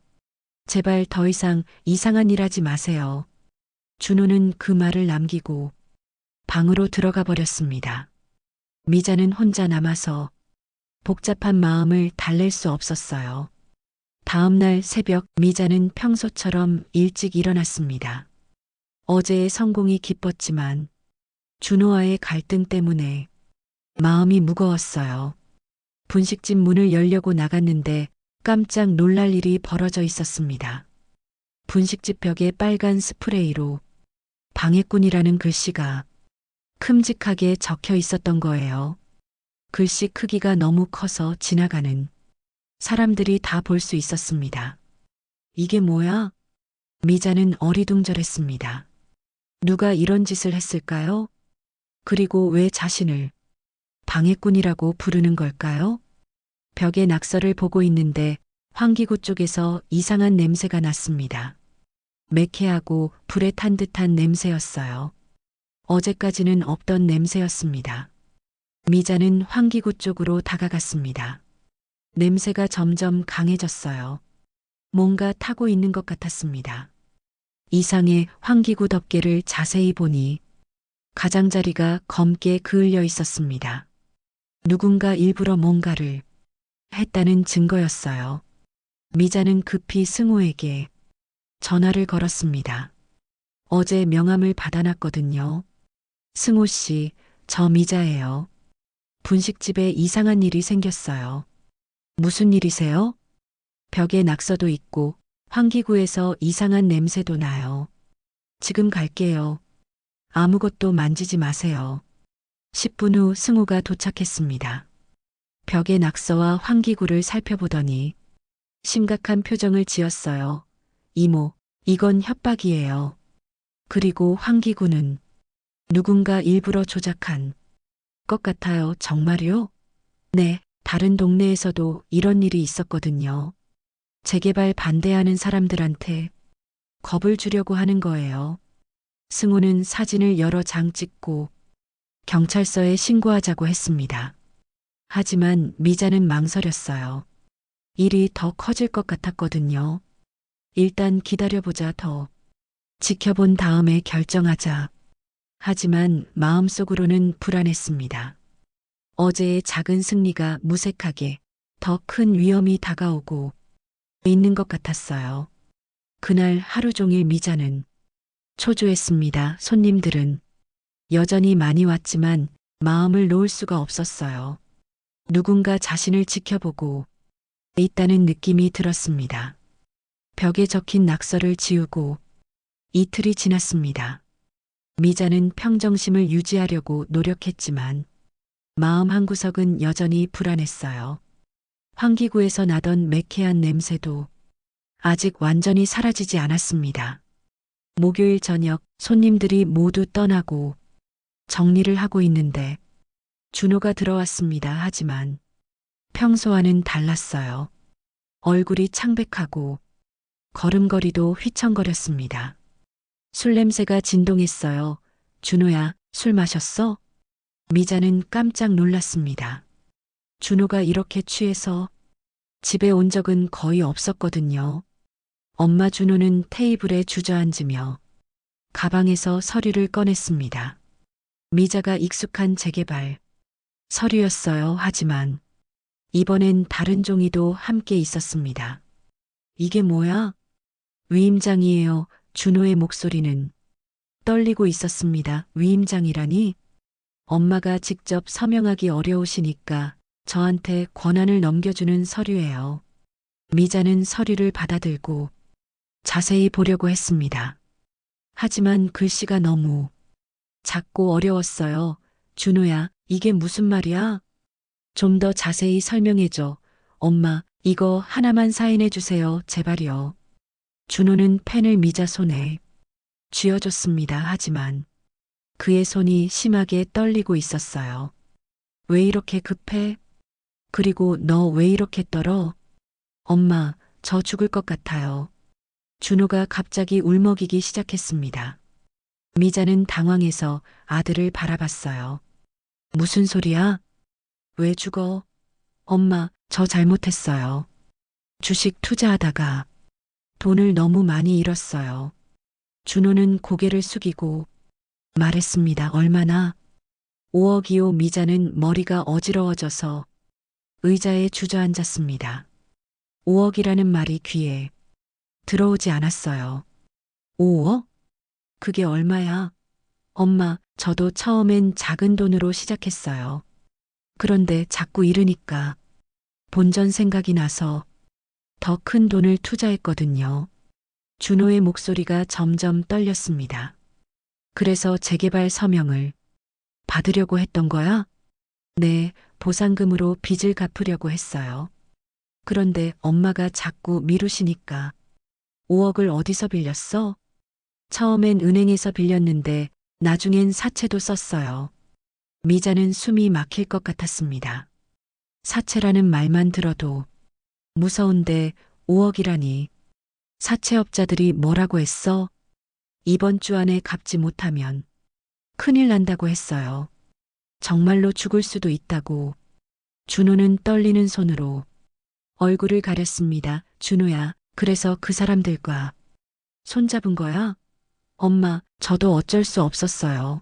제발 더 이상 이상한 일 하지 마세요. 준호는 그 말을 남기고 방으로 들어가 버렸습니다. 미자는 혼자 남아서 복잡한 마음을 달랠 수 없었어요. 다음 날 새벽 미자는 평소처럼 일찍 일어났습니다. 어제의 성공이 기뻤지만 준호와의 갈등 때문에 마음이 무거웠어요. 분식집 문을 열려고 나갔는데 깜짝 놀랄 일이 벌어져 있었습니다. 분식집 벽에 빨간 스프레이로 방해꾼이라는 글씨가 큼직하게 적혀 있었던 거예요. 글씨 크기가 너무 커서 지나가는 사람들이 다 볼 수 있었습니다. 이게 뭐야? 미자는 어리둥절했습니다. 누가 이런 짓을 했을까요? 그리고 왜 자신을 방해꾼이라고 부르는 걸까요? 벽에 낙서를 보고 있는데 환기구 쪽에서 이상한 냄새가 났습니다. 매캐하고 불에 탄 듯한 냄새였어요. 어제까지는 없던 냄새였습니다. 미자는 환기구 쪽으로 다가갔습니다. 냄새가 점점 강해졌어요. 뭔가 타고 있는 것 같았습니다. 이상의 환기구 덮개를 자세히 보니 가장자리가 검게 그을려 있었습니다. 누군가 일부러 뭔가를 했다는 증거였어요. 미자는 급히 승호에게 전화를 걸었습니다. 어제 명함을 받아놨거든요. 승호 씨, 저 미자예요. 분식집에 이상한 일이 생겼어요. 무슨 일이세요? 벽에 낙서도 있고 환기구에서 이상한 냄새도 나요. 지금 갈게요. 아무것도 만지지 마세요. 10분 후 승호가 도착했습니다. 벽에 낙서와 환기구를 살펴보더니 심각한 표정을 지었어요. 이모, 이건 협박이에요. 그리고 환기구는 누군가 일부러 조작한 것 같아요. 정말요? 네, 다른 동네에서도 이런 일이 있었거든요. 재개발 반대하는 사람들한테 겁을 주려고 하는 거예요. 승호는 사진을 여러 장 찍고 경찰서에 신고하자고 했습니다. 하지만 미자는 망설였어요. 일이 더 커질 것 같았거든요. 일단 기다려보자, 더 지켜본 다음에 결정하자. 하지만 마음속으로는 불안했습니다. 어제의 작은 승리가 무색하게 더 큰 위험이 다가오고 있는 것 같았어요. 그날 하루 종일 미자는 초조했습니다. 손님들은 여전히 많이 왔지만 마음을 놓을 수가 없었어요. 누군가 자신을 지켜보고 있다는 느낌이 들었습니다. 벽에 적힌 낙서를 지우고 이틀이 지났습니다. 미자는 평정심을 유지하려고 노력했지만 마음 한구석은 여전히 불안했어요. 환기구에서 나던 매캐한 냄새도 아직 완전히 사라지지 않았습니다. 목요일 저녁 손님들이 모두 떠나고 정리를 하고 있는데 준호가 들어왔습니다. 하지만 평소와는 달랐어요. 얼굴이 창백하고 걸음걸이도 휘청거렸습니다. 술 냄새가 진동했어요. 준호야, 술 마셨어? 미자는 깜짝 놀랐습니다. 준호가 이렇게 취해서 집에 온 적은 거의 없었거든요. 엄마 준호는 테이블에 주저앉으며 가방에서 서류를 꺼냈습니다. 미자가 익숙한 재개발 서류였어요. 하지만 이번엔 다른 종이도 함께 있었습니다. 이게 뭐야? 위임장이에요. 준호의 목소리는 떨리고 있었습니다. 위임장이라니? 엄마가 직접 서명하기 어려우시니까 저한테 권한을 넘겨주는 서류예요. 미자는 서류를 받아들고 자세히 보려고 했습니다. 하지만 글씨가 너무 작고 어려웠어요. 준호야, 이게 무슨 말이야? 좀 더 자세히 설명해줘. 엄마, 이거 하나만 사인해 주세요. 제발요. 준호는 펜을 미자 손에 쥐어줬습니다. 하지만 그의 손이 심하게 떨리고 있었어요. 왜 이렇게 급해? 그리고 너 왜 이렇게 떨어? 엄마, 저 죽을 것 같아요. 준호가 갑자기 울먹이기 시작했습니다. 미자는 당황해서 아들을 바라봤어요. 무슨 소리야? 왜 죽어? 엄마, 저 잘못했어요. 주식 투자하다가 돈을 너무 많이 잃었어요. 준호는 고개를 숙이고 말했습니다. 얼마나? 5억이요. 미자는 머리가 어지러워져서 의자에 주저앉았습니다. 5억이라는 말이 귀에 들어오지 않았어요. 5억? 그게 얼마야? 엄마, 저도 처음엔 작은 돈으로 시작했어요. 그런데 자꾸 잃으니까 본전 생각이 나서 더 큰 돈을 투자했거든요. 준호의 목소리가 점점 떨렸습니다. 그래서 재개발 서명을 받으려고 했던 거야? 네, 보상금으로 빚을 갚으려고 했어요. 그런데 엄마가 자꾸 미루시니까 5억을 어디서 빌렸어? 처음엔 은행에서 빌렸는데 나중엔 사채도 썼어요. 미자는 숨이 막힐 것 같았습니다. 사채라는 말만 들어도 무서운데 5억이라니. 사채업자들이 뭐라고 했어? 이번 주 안에 갚지 못하면 큰일 난다고 했어요. 정말로 죽을 수도 있다고. 준호는 떨리는 손으로 얼굴을 가렸습니다. 준호야, 그래서 그 사람들과 손잡은 거야? 엄마, 저도 어쩔 수 없었어요.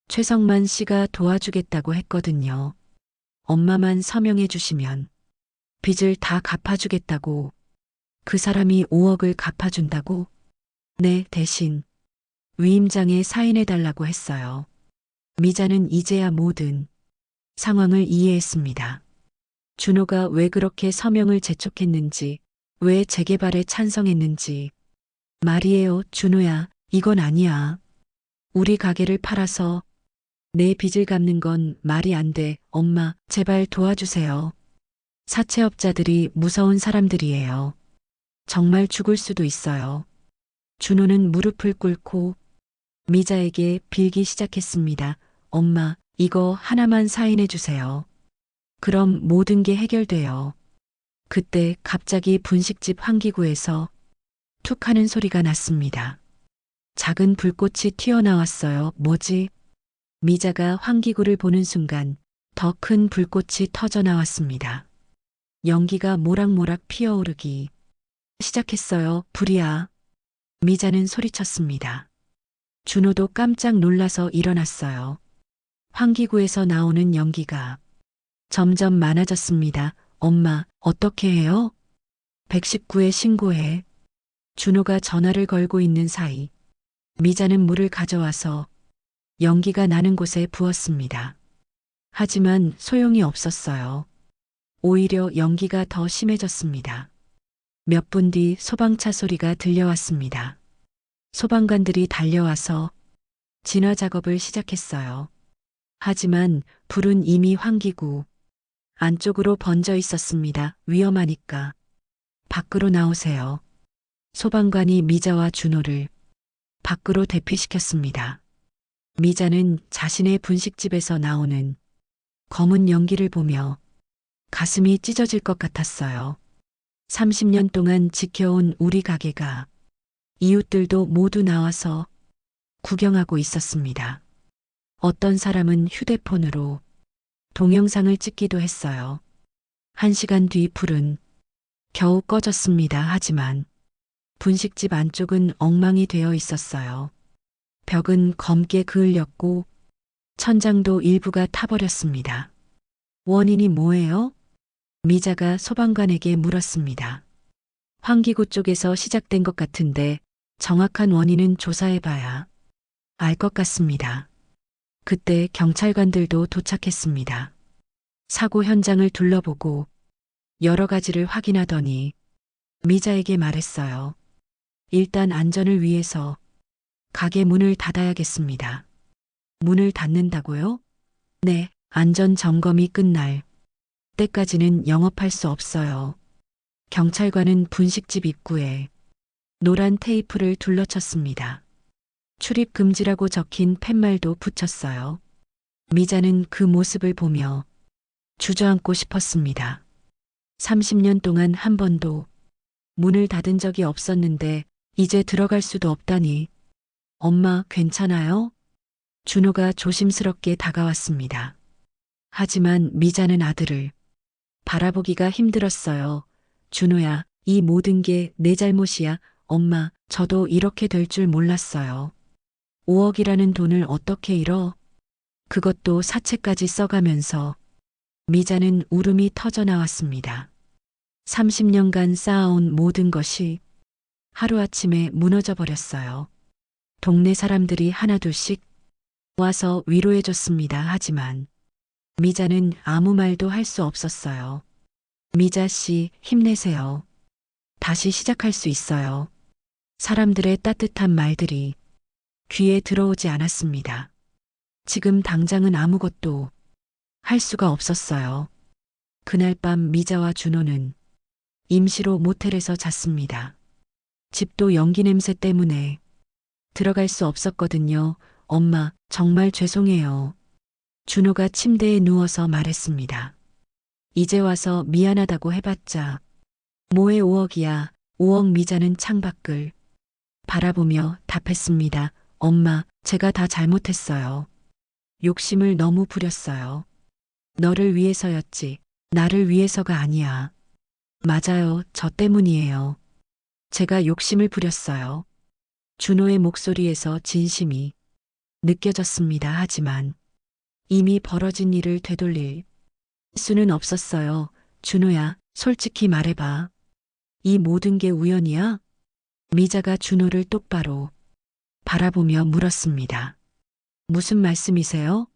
최성만 씨가 도와주겠다고 했거든요. 엄마만 서명해 주시면 빚을 다 갚아주겠다고. 그 사람이 5억을 갚아준다고? 네, 대신 위임장에 사인해 달라고 했어요. 미자는 이제야 모든 상황을 이해했습니다. 준호가 왜 그렇게 서명을 재촉했는지, 왜 재개발에 찬성했는지. 말이에요, 준호야, 이건 아니야. 우리 가게를 팔아서 내 빚을 갚는 건 말이 안 돼. 엄마, 제발 도와주세요. 사채업자들이 무서운 사람들이에요. 정말 죽을 수도 있어요. 준호는 무릎을 꿇고 미자에게 빌기 시작했습니다. 엄마, 이거 하나만 사인해 주세요. 그럼 모든 게 해결돼요. 그때 갑자기 분식집 환기구에서 툭 하는 소리가 났습니다. 작은 불꽃이 튀어나왔어요. 뭐지? 미자가 환기구를 보는 순간 더 큰 불꽃이 터져 나왔습니다. 연기가 모락모락 피어오르기 시작했어요. 불이야. 미자는 소리쳤습니다. 준호도 깜짝 놀라서 일어났어요. 환기구에서 나오는 연기가 점점 많아졌습니다. 엄마, 어떻게 해요? 119에 신고해. 준호가 전화를 걸고 있는 사이 미자는 물을 가져와서 연기가 나는 곳에 부었습니다. 하지만 소용이 없었어요. 오히려 연기가 더 심해졌습니다. 몇 분 뒤 소방차 소리가 들려왔습니다. 소방관들이 달려와서 진화 작업을 시작했어요. 하지만 불은 이미 환기구 안쪽으로 번져 있었습니다. 위험하니까 밖으로 나오세요. 소방관이 미자와 준호를 밖으로 대피시켰습니다. 미자는 자신의 분식집에서 나오는 검은 연기를 보며 가슴이 찢어질 것 같았어요. 30년 동안 지켜온 우리 가게가 이웃들도 모두 나와서 구경하고 있었습니다. 어떤 사람은 휴대폰으로 동영상을 찍기도 했어요. 1시간 뒤 불은 겨우 꺼졌습니다. 하지만 분식집 안쪽은 엉망이 되어 있었어요. 벽은 검게 그을렸고 천장도 일부가 타버렸습니다. 원인이 뭐예요? 미자가 소방관에게 물었습니다. 환기구 쪽에서 시작된 것 같은데 정확한 원인은 조사해봐야 알 것 같습니다. 그때 경찰관들도 도착했습니다. 사고 현장을 둘러보고 여러 가지를 확인하더니 미자에게 말했어요. 일단 안전을 위해서 가게 문을 닫아야겠습니다. 문을 닫는다고요? 네, 안전 점검이 끝날 때까지는 영업할 수 없어요. 경찰관은 분식집 입구에 노란 테이프를 둘러쳤습니다. 출입 금지라고 적힌 팻말도 붙였어요. 미자는 그 모습을 보며 주저앉고 싶었습니다. 30년 동안 한 번도 문을 닫은 적이 없었는데 이제 들어갈 수도 없다니. 엄마, 괜찮아요? 준호가 조심스럽게 다가왔습니다. 하지만 미자는 아들을 바라보기가 힘들었어요. 준호야, 이 모든 게 내 잘못이야. 엄마, 저도 이렇게 될 줄 몰랐어요. 5억이라는 돈을 어떻게 잃어? 그것도 사채까지 써가면서. 미자는 울음이 터져 나왔습니다. 30년간 쌓아온 모든 것이 하루아침에 무너져 버렸어요. 동네 사람들이 하나둘씩 와서 위로해줬습니다. 하지만 미자는 아무 말도 할 수 없었어요. 미자 씨, 힘내세요. 다시 시작할 수 있어요. 사람들의 따뜻한 말들이 귀에 들어오지 않았습니다. 지금 당장은 아무것도 할 수가 없었어요. 그날 밤 미자와 준호는 임시로 모텔에서 잤습니다. 집도 연기 냄새 때문에 들어갈 수 없었거든요. 엄마, 정말 죄송해요. 준호가 침대에 누워서 말했습니다. 이제 와서 미안하다고 해봤자 뭐에 5억이야. 5억. 미자는 창밖을 바라보며 답했습니다. 엄마, 제가 다 잘못했어요. 욕심을 너무 부렸어요. 너를 위해서였지. 나를 위해서가 아니야. 맞아요. 저 때문이에요. 제가 욕심을 부렸어요. 준호의 목소리에서 진심이 느껴졌습니다. 하지만 이미 벌어진 일을 되돌릴 수는 없었어요. 준호야, 솔직히 말해봐. 이 모든 게 우연이야? 미자가 준호를 똑바로 바라보며 물었습니다. 무슨 말씀이세요?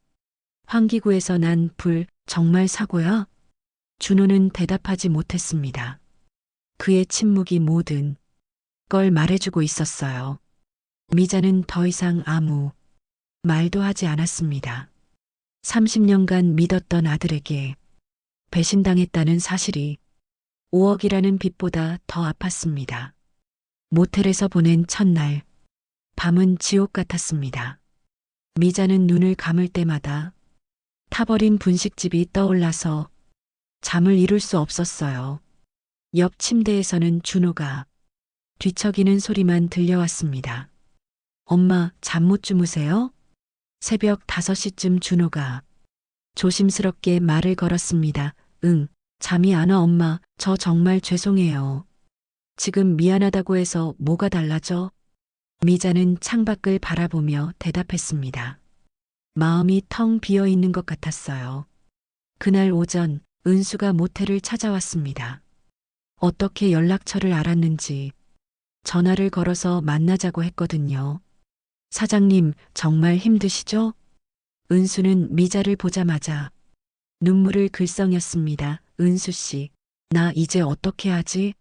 환기구에서 난 불 정말 사고야? 준호는 대답하지 못했습니다. 그의 침묵이 모든 걸 말해주고 있었어요. 미자는 더 이상 아무 말도 하지 않았습니다. 30년간 믿었던 아들에게 배신당했다는 사실이 5억이라는 빚보다 더 아팠습니다. 모텔에서 보낸 첫날, 밤은 지옥 같았습니다. 미자는 눈을 감을 때마다 타버린 분식집이 떠올라서 잠을 이룰 수 없었어요. 옆 침대에서는 준호가 뒤척이는 소리만 들려왔습니다. 엄마, 잠 못 주무세요? 새벽 5시쯤 준호가 조심스럽게 말을 걸었습니다. 응, 잠이 안 와 엄마, 저 정말 죄송해요. 지금 미안하다고 해서 뭐가 달라져? 미자는 창밖을 바라보며 대답했습니다. 마음이 텅 비어 있는 것 같았어요. 그날 오전 은수가 모텔을 찾아왔습니다. 어떻게 연락처를 알았는지 전화를 걸어서 만나자고 했거든요. 사장님, 정말 힘드시죠? 은수는 미자를 보자마자 눈물을 글썽였습니다. 은수 씨, 나 이제 어떻게 하지?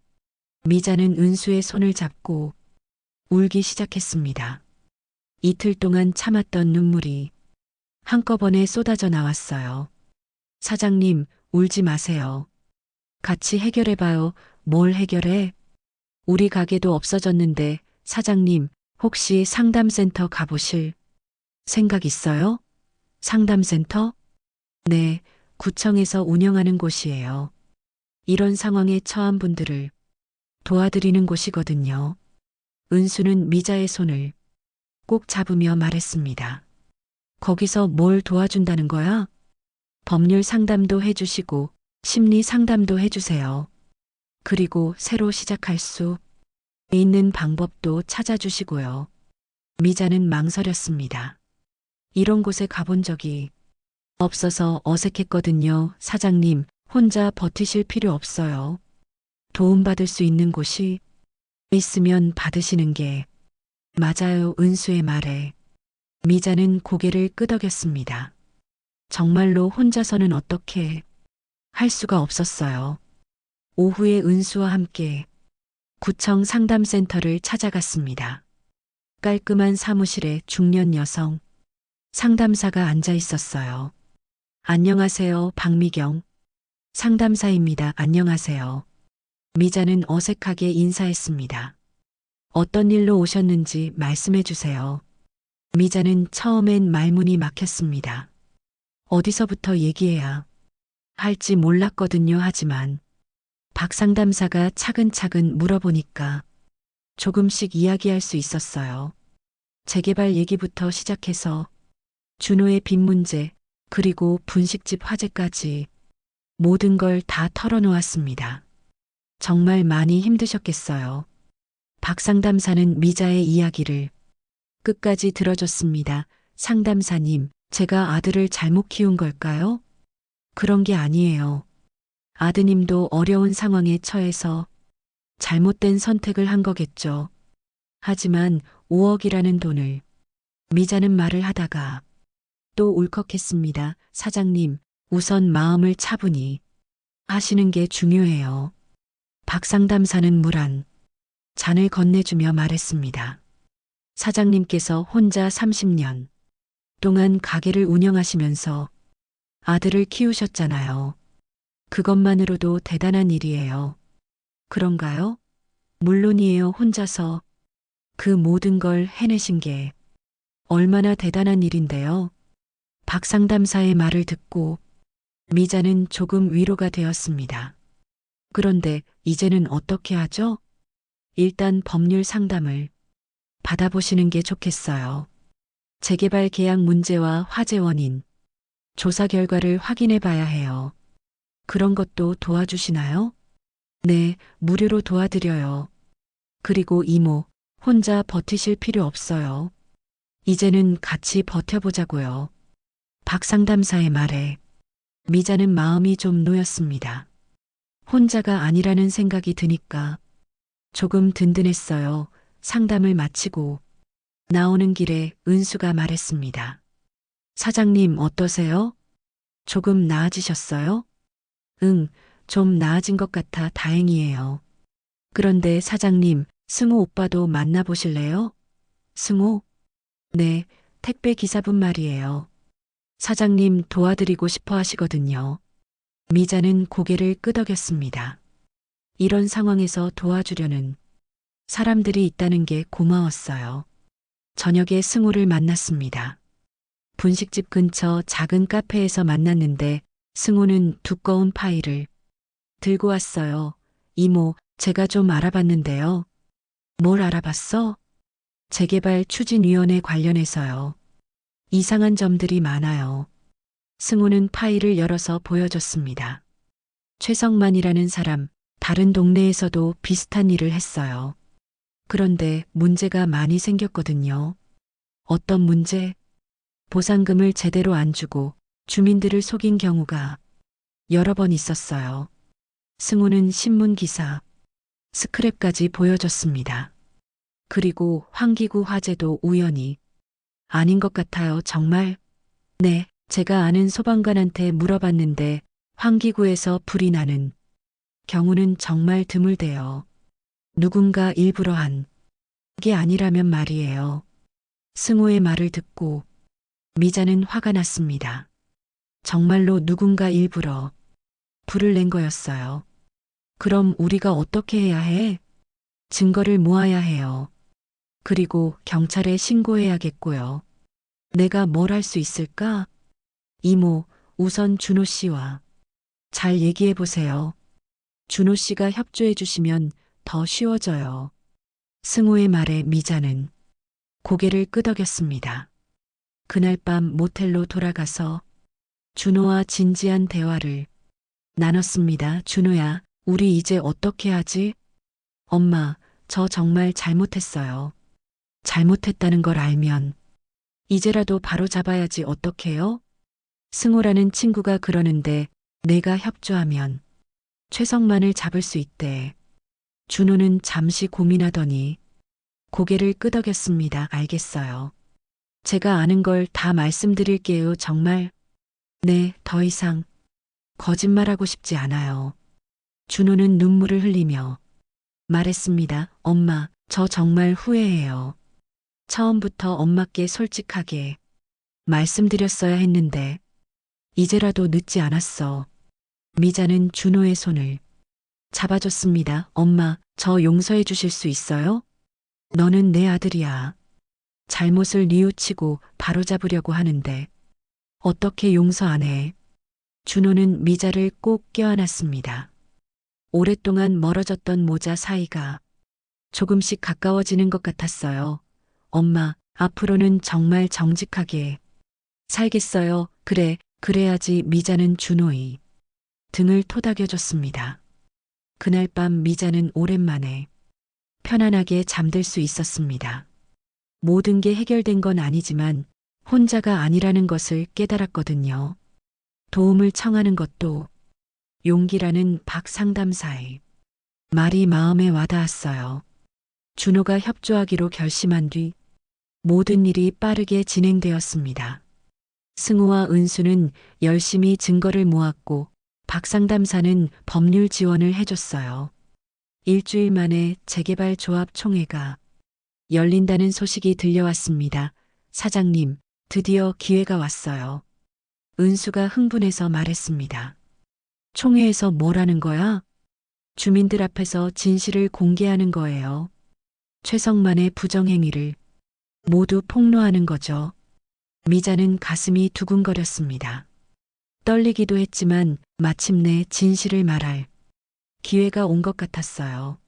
미자는 은수의 손을 잡고 울기 시작했습니다. 이틀 동안 참았던 눈물이 한꺼번에 쏟아져 나왔어요. 사장님, 울지 마세요. 같이 해결해봐요. 뭘 해결해? 우리 가게도 없어졌는데 사장님, 혹시 상담센터 가보실 생각 있어요? 상담센터? 네, 구청에서 운영하는 곳이에요. 이런 상황에 처한 분들을 도와드리는 곳이거든요. 은수는 미자의 손을 꼭 잡으며 말했습니다. 거기서 뭘 도와준다는 거야? 법률 상담도 해주시고 심리 상담도 해주세요. 그리고 새로 시작할 수 있는 방법도 찾아주시고요. 미자는 망설였습니다. 이런 곳에 가본 적이 없어서 어색했거든요. 사장님, 혼자 버티실 필요 없어요. 도움받을 수 있는 곳이 있으면 받으시는 게 맞아요. 은수의 말에 미자는 고개를 끄덕였습니다. 정말로 혼자서는 어떻게 할 수가 없었어요. 오후에 은수와 함께 구청 상담센터를 찾아갔습니다. 깔끔한 사무실에 중년 여성 상담사가 앉아 있었어요. 안녕하세요, 박미경. 상담사입니다. 안녕하세요. 미자는 어색하게 인사했습니다. 어떤 일로 오셨는지 말씀해 주세요. 미자는 처음엔 말문이 막혔습니다. 어디서부터 얘기해야 할지 몰랐거든요. 하지만 박 상담사가 차근차근 물어보니까 조금씩 이야기할 수 있었어요. 재개발 얘기부터 시작해서 준호의 빚 문제, 그리고 분식집 화재까지 모든 걸 다 털어놓았습니다. 정말 많이 힘드셨겠어요. 박 상담사는 미자의 이야기를 끝까지 들어줬습니다. 상담사님, 제가 아들을 잘못 키운 걸까요? 그런 게 아니에요. 아드님도 어려운 상황에 처해서 잘못된 선택을 한 거겠죠. 하지만 5억이라는 돈을 미자는 말을 하다가 또 울컥했습니다. 사장님, 우선 마음을 차분히 하시는 게 중요해요. 박 상담사는 물 한 잔을 건네주며 말했습니다. 사장님께서 혼자 30년 동안 가게를 운영하시면서 아들을 키우셨잖아요. 그것만으로도 대단한 일이에요. 그런가요? 물론이에요. 혼자서 그 모든 걸 해내신 게 얼마나 대단한 일인데요. 박 상담사의 말을 듣고 미자는 조금 위로가 되었습니다. 그런데 이제는 어떻게 하죠? 일단 법률 상담을 받아보시는 게 좋겠어요. 재개발 계약 문제와 화재 원인, 조사 결과를 확인해 봐야 해요. 그런 것도 도와주시나요? 네, 무료로 도와드려요. 그리고 이모, 혼자 버티실 필요 없어요. 이제는 같이 버텨보자고요. 박 상담사의 말에 미자는 마음이 좀 놓였습니다. 혼자가 아니라는 생각이 드니까 조금 든든했어요. 상담을 마치고 나오는 길에 은수가 말했습니다. 사장님 어떠세요? 조금 나아지셨어요? 응, 좀 나아진 것 같아 다행이에요. 그런데 사장님, 승호 오빠도 만나보실래요? 승호? 네, 택배 기사분 말이에요. 사장님 도와드리고 싶어 하시거든요. 미자는 고개를 끄덕였습니다. 이런 상황에서 도와주려는 사람들이 있다는 게 고마웠어요. 저녁에 승호를 만났습니다. 분식집 근처 작은 카페에서 만났는데 승호는 두꺼운 파일을 들고 왔어요. 이모, 제가 좀 알아봤는데요. 뭘 알아봤어? 재개발 추진위원회 관련해서요. 이상한 점들이 많아요. 승호는 파일을 열어서 보여줬습니다. 최성만이라는 사람, 다른 동네에서도 비슷한 일을 했어요. 그런데 문제가 많이 생겼거든요. 어떤 문제? 보상금을 제대로 안 주고 주민들을 속인 경우가 여러 번 있었어요. 승호는 신문 기사, 스크랩까지 보여줬습니다. 그리고 환기구 화재도 우연히 아닌 것 같아요, 정말? 네, 제가 아는 소방관한테 물어봤는데 환기구에서 불이 나는 경우는 정말 드물대요. 누군가 일부러 한 게 아니라면 말이에요. 승호의 말을 듣고 미자는 화가 났습니다. 정말로 누군가 일부러 불을 낸 거였어요. 그럼 우리가 어떻게 해야 해? 증거를 모아야 해요. 그리고 경찰에 신고해야겠고요. 내가 뭘 할 수 있을까? 이모, 우선 준호 씨와 잘 얘기해 보세요. 준호 씨가 협조해 주시면 더 쉬워져요. 승호의 말에 미자는 고개를 끄덕였습니다. 그날 밤 모텔로 돌아가서 준호와 진지한 대화를 나눴습니다. 준호야, 우리 이제 어떻게 하지? 엄마, 저 정말 잘못했어요. 잘못했다는 걸 알면 이제라도 바로 잡아야지 어떡해요? 승호라는 친구가 그러는데 내가 협조하면 최성만을 잡을 수 있대. 준호는 잠시 고민하더니 고개를 끄덕였습니다. 알겠어요. 제가 아는 걸 다 말씀드릴게요. 정말. 네, 더 이상 거짓말하고 싶지 않아요. 준호는 눈물을 흘리며 말했습니다. 엄마, 저 정말 후회해요. 처음부터 엄마께 솔직하게 말씀드렸어야 했는데 이제라도 늦지 않았어. 미자는 준호의 손을 잡아줬습니다. 엄마, 저 용서해 주실 수 있어요? 너는 내 아들이야. 잘못을 뉘우치고 바로잡으려고 하는데 어떻게 용서 안 해? 준호는 미자를 꼭 껴안았습니다. 오랫동안 멀어졌던 모자 사이가 조금씩 가까워지는 것 같았어요. 엄마, 앞으로는 정말 정직하게 살겠어요. 그래, 그래야지. 미자는 준호의 등을 토닥여줬습니다. 그날 밤 미자는 오랜만에 편안하게 잠들 수 있었습니다. 모든 게 해결된 건 아니지만 혼자가 아니라는 것을 깨달았거든요. 도움을 청하는 것도 용기라는 박 상담사의 말이 마음에 와닿았어요. 준호가 협조하기로 결심한 뒤 모든 일이 빠르게 진행되었습니다. 승호와 은수는 열심히 증거를 모았고 박 상담사는 법률 지원을 해줬어요. 일주일 만에 재개발 조합 총회가 열린다는 소식이 들려왔습니다. 사장님, 드디어 기회가 왔어요. 은수가 흥분해서 말했습니다. 총회에서 뭘 하는 거야? 주민들 앞에서 진실을 공개하는 거예요. 최성만의 부정행위를 모두 폭로하는 거죠. 미자는 가슴이 두근거렸습니다. 떨리기도 했지만 마침내 진실을 말할 기회가 온 것 같았어요.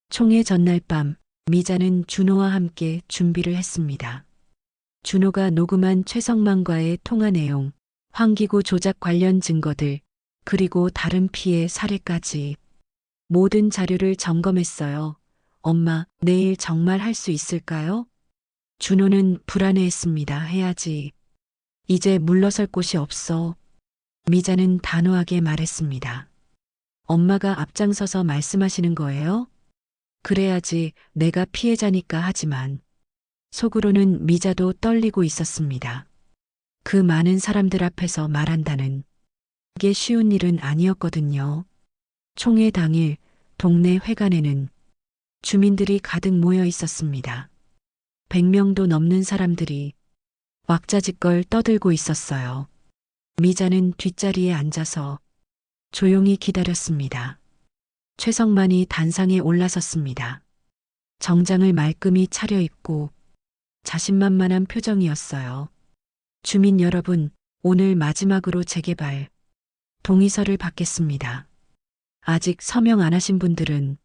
총회 전날 밤 미자는 준호와 함께 준비를 했습니다. 준호가 녹음한 최성만과의 통화 내용, 환기구 조작 관련 증거들, 그리고 다른 피해 사례까지 모든 자료를 점검했어요. 엄마, 내일 정말 할 수 있을까요? 준호는 불안해했습니다. 해야지. 이제 물러설 곳이 없어. 미자는 단호하게 말했습니다. 엄마가 앞장서서 말씀하시는 거예요? 그래야지 내가 피해자니까 하지만 속으로는 미자도 떨리고 있었습니다. 그 많은 사람들 앞에서 말한다는 그게 쉬운 일은 아니었거든요. 총회 당일 동네 회관에는 주민들이 가득 모여 있었습니다. 100명도 넘는 사람들이 왁자지껄 떠들고 있었어요. 미자는 뒷자리에 앉아서 조용히 기다렸습니다. 최성만이 단상에 올라섰습니다. 정장을 말끔히 차려입고 자신만만한 표정이었어요. 주민 여러분, 오늘 마지막으로 재개발 동의서를 받겠습니다. 아직 서명 안 하신 분들은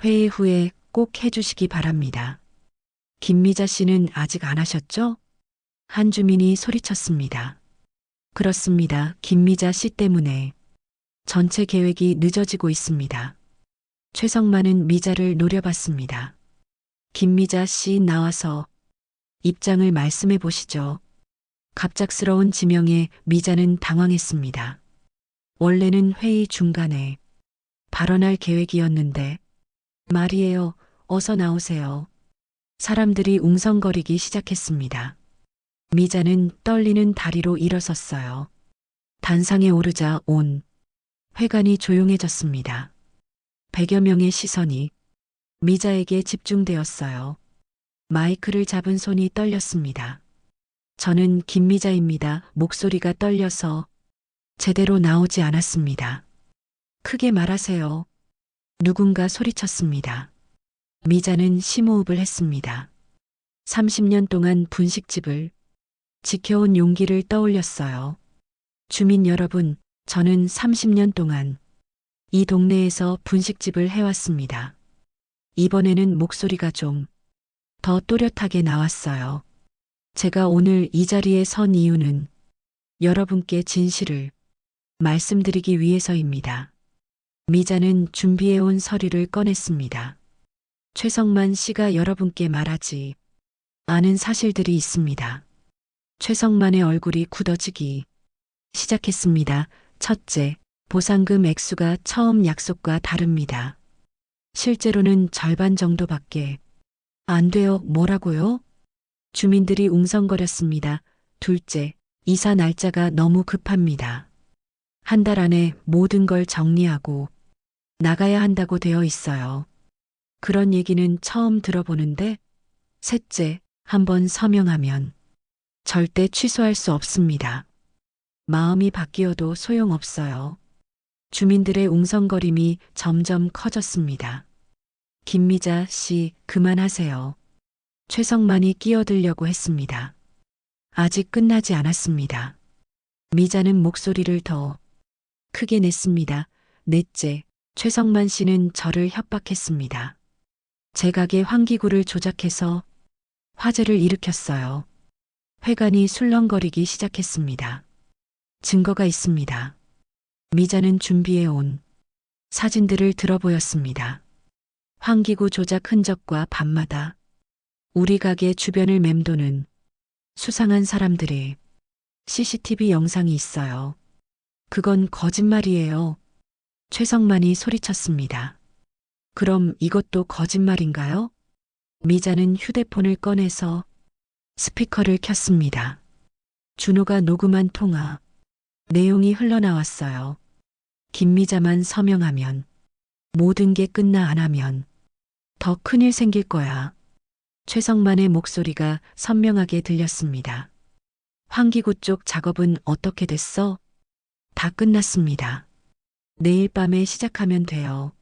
회의 후에 꼭 해주시기 바랍니다. 김미자 씨는 아직 안 하셨죠? 한 주민이 소리쳤습니다. 그렇습니다. 김미자 씨 때문에 전체 계획이 늦어지고 있습니다. 최성만은 미자를 노려봤습니다. 김미자 씨 나와서 입장을 말씀해 보시죠. 갑작스러운 지명에 미자는 당황했습니다. 원래는 회의 중간에 발언할 계획이었는데 말이에요. 어서 나오세요. 사람들이 웅성거리기 시작했습니다. 미자는 떨리는 다리로 일어섰어요. 단상에 오르자 온 회관이 조용해졌습니다. 100여 명의 시선이 미자에게 집중되었어요. 마이크를 잡은 손이 떨렸습니다. 저는 김미자입니다. 목소리가 떨려서 제대로 나오지 않았습니다. 크게 말하세요. 누군가 소리쳤습니다. 미자는 심호흡을 했습니다. 30년 동안 분식집을 지켜온 용기를 떠올렸어요. 주민 여러분, 저는 30년 동안 이 동네에서 분식집을 해왔습니다. 이번에는 목소리가 좀 더 또렷하게 나왔어요. 제가 오늘 이 자리에 선 이유는 여러분께 진실을 말씀드리기 위해서입니다. 미자는 준비해온 서류를 꺼냈습니다. 최성만 씨가 여러분께 말하지 않은 사실들이 있습니다. 최성만의 얼굴이 굳어지기 시작했습니다. 첫째, 보상금 액수가 처음 약속과 다릅니다. 실제로는 절반 정도밖에 안 돼요. 뭐라고요? 주민들이 웅성거렸습니다. 둘째, 이사 날짜가 너무 급합니다. 한 달 안에 모든 걸 정리하고 나가야 한다고 되어 있어요. 그런 얘기는 처음 들어보는데, 셋째, 한번 서명하면 절대 취소할 수 없습니다. 마음이 바뀌어도 소용없어요. 주민들의 웅성거림이 점점 커졌습니다. 김미자 씨, 그만하세요. 최성만이 끼어들려고 했습니다. 아직 끝나지 않았습니다. 미자는 목소리를 더 크게 냈습니다. 넷째, 최성만 씨는 저를 협박했습니다. 제 가게 환기구를 조작해서 화재를 일으켰어요. 회관이 술렁거리기 시작했습니다. 증거가 있습니다. 미자는 준비해온 사진들을 들어보였습니다. 환기구 조작 흔적과 밤마다 우리 가게 주변을 맴도는 수상한 사람들의 CCTV 영상이 있어요. 그건 거짓말이에요. 최성만이 소리쳤습니다. 그럼 이것도 거짓말인가요? 미자는 휴대폰을 꺼내서 스피커를 켰습니다. 준호가 녹음한 통화. 내용이 흘러나왔어요. 김미자만 서명하면 모든 게 끝나 안 하면 더 큰일 생길 거야. 최성만의 목소리가 선명하게 들렸습니다. 환기구 쪽 작업은 어떻게 됐어? 다 끝났습니다. 내일 밤에 시작하면 돼요.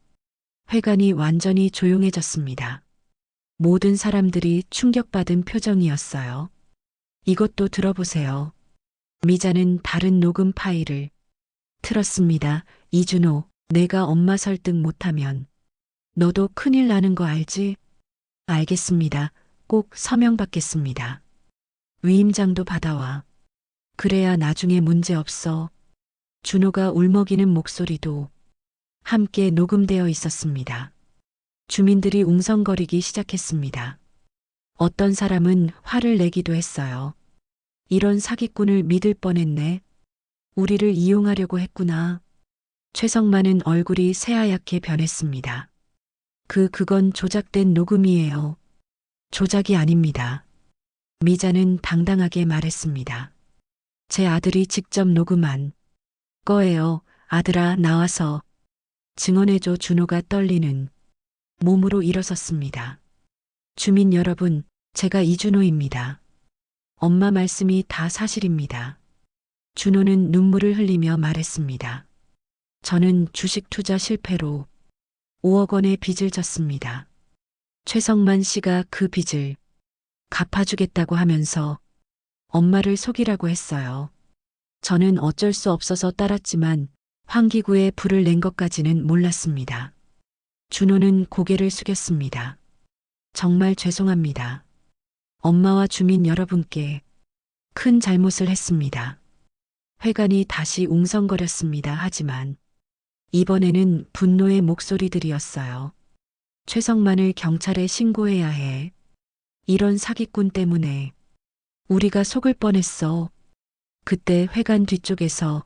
회관이 완전히 조용해졌습니다. 모든 사람들이 충격받은 표정이었어요. 이것도 들어보세요. 미자는 다른 녹음 파일을 틀었습니다. 이준호, 내가 엄마 설득 못하면 너도 큰일 나는 거 알지? 알겠습니다. 꼭 서명받겠습니다. 위임장도 받아와. 그래야 나중에 문제 없어. 준호가 울먹이는 목소리도 함께 녹음되어 있었습니다. 주민들이 웅성거리기 시작했습니다. 어떤 사람은 화를 내기도 했어요. 이런 사기꾼을 믿을 뻔했네. 우리를 이용하려고 했구나. 최성만은 얼굴이 새하얗게 변했습니다. 그건 조작된 녹음이에요. 조작이 아닙니다. 미자는 당당하게 말했습니다. 제 아들이 직접 녹음한 거예요. 아들아, 나와서 증언해줘. 준호가 떨리는 몸으로 일어섰습니다. 주민 여러분, 제가 이준호입니다. 엄마 말씀이 다 사실입니다. 준호는 눈물을 흘리며 말했습니다. 저는 주식 투자 실패로 5억 원의 빚을 졌습니다. 최성만 씨가 그 빚을 갚아주겠다고 하면서 엄마를 속이라고 했어요. 저는 어쩔 수 없어서 따랐지만 환기구에 불을 낸 것까지는 몰랐습니다. 준호는 고개를 숙였습니다. 정말 죄송합니다. 엄마와 주민 여러분께 큰 잘못을 했습니다. 회관이 다시 웅성거렸습니다. 하지만 이번에는 분노의 목소리들이었어요. 최성만을 경찰에 신고해야 해. 이런 사기꾼 때문에 우리가 속을 뻔했어. 그때 회관 뒤쪽에서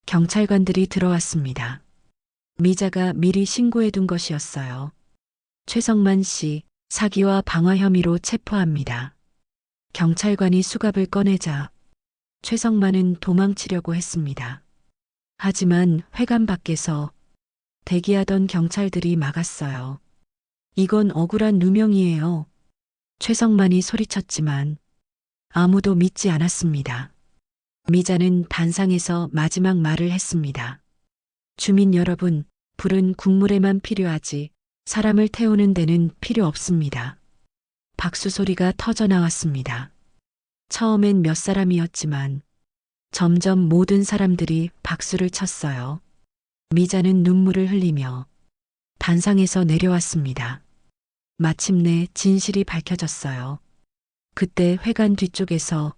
경찰관들이 들어왔습니다. 미자가 미리 신고해둔 것이었어요. 최성만 씨, 사기와 방화 혐의로 체포합니다. 경찰관이 수갑을 꺼내자 최성만은 도망치려고 했습니다. 하지만 회관 밖에서 대기하던 경찰들이 막았어요. 이건 억울한 누명이에요. 최성만이 소리쳤지만 아무도 믿지 않았습니다. 미자는 단상에서 마지막 말을 했습니다. 주민 여러분, 불은 국물에만 필요하지 사람을 태우는 데는 필요 없습니다. 박수 소리가 터져 나왔습니다. 처음엔 몇 사람이었지만 점점 모든 사람들이 박수를 쳤어요. 미자는 눈물을 흘리며 단상에서 내려왔습니다. 마침내 진실이 밝혀졌어요. 그때 회관 뒤쪽에서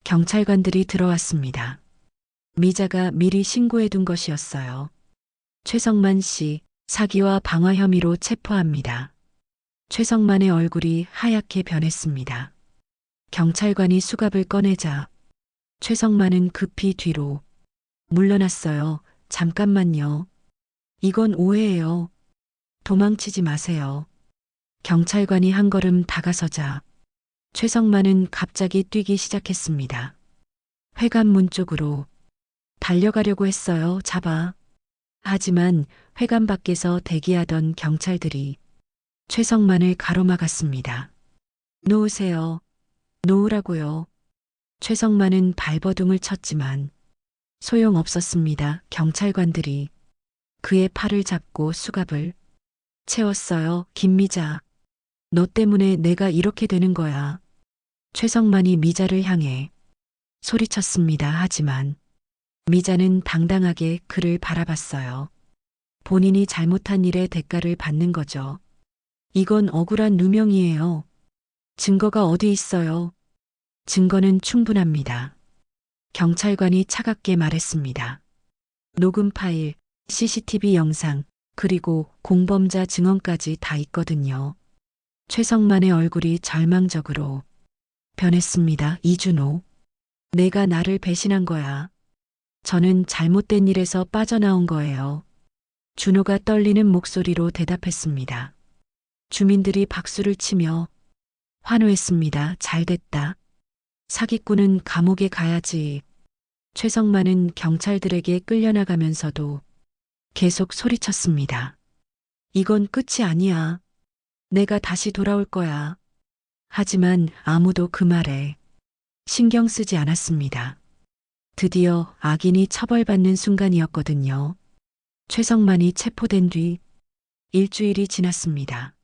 경찰관들이 들어왔습니다. 미자가 미리 신고해둔 것이었어요. 최성만 씨, 사기와 방화 혐의로 체포합니다. 최성만의 얼굴이 하얗게 변했습니다. 경찰관이 수갑을 꺼내자 최성만은 급히 뒤로 물러났어요. 잠깐만요. 이건 오해예요. 도망치지 마세요. 경찰관이 한 걸음 다가서자 최성만은 갑자기 뛰기 시작했습니다. 회관문 쪽으로 달려가려고 했어요. 잡아. 하지만 회관 밖에서 대기하던 경찰들이 최성만을 가로막았습니다. 놓으세요. 놓으라고요. 최성만은 발버둥을 쳤지만 소용없었습니다. 경찰관들이 그의 팔을 잡고 수갑을 채웠어요. 김미자, 너 때문에 내가 이렇게 되는 거야. 최성만이 미자를 향해 소리쳤습니다. 하지만 미자는 당당하게 그를 바라봤어요. 본인이 잘못한 일의 대가를 받는 거죠. 이건 억울한 누명이에요. 증거가 어디 있어요? 증거는 충분합니다. 경찰관이 차갑게 말했습니다. 녹음 파일, CCTV 영상, 그리고 공범자 증언까지 다 있거든요. 최성만의 얼굴이 절망적으로 변했습니다. 이준호, 내가 나를 배신한 거야. 저는 잘못된 일에서 빠져나온 거예요. 준호가 떨리는 목소리로 대답했습니다. 주민들이 박수를 치며 환호했습니다. 잘됐다. 사기꾼은 감옥에 가야지. 최성만은 경찰들에게 끌려나가면서도 계속 소리쳤습니다. 이건 끝이 아니야. 내가 다시 돌아올 거야. 하지만 아무도 그 말에 신경 쓰지 않았습니다. 드디어 악인이 처벌받는 순간이었거든요. 최성만이 체포된 뒤 일주일이 지났습니다.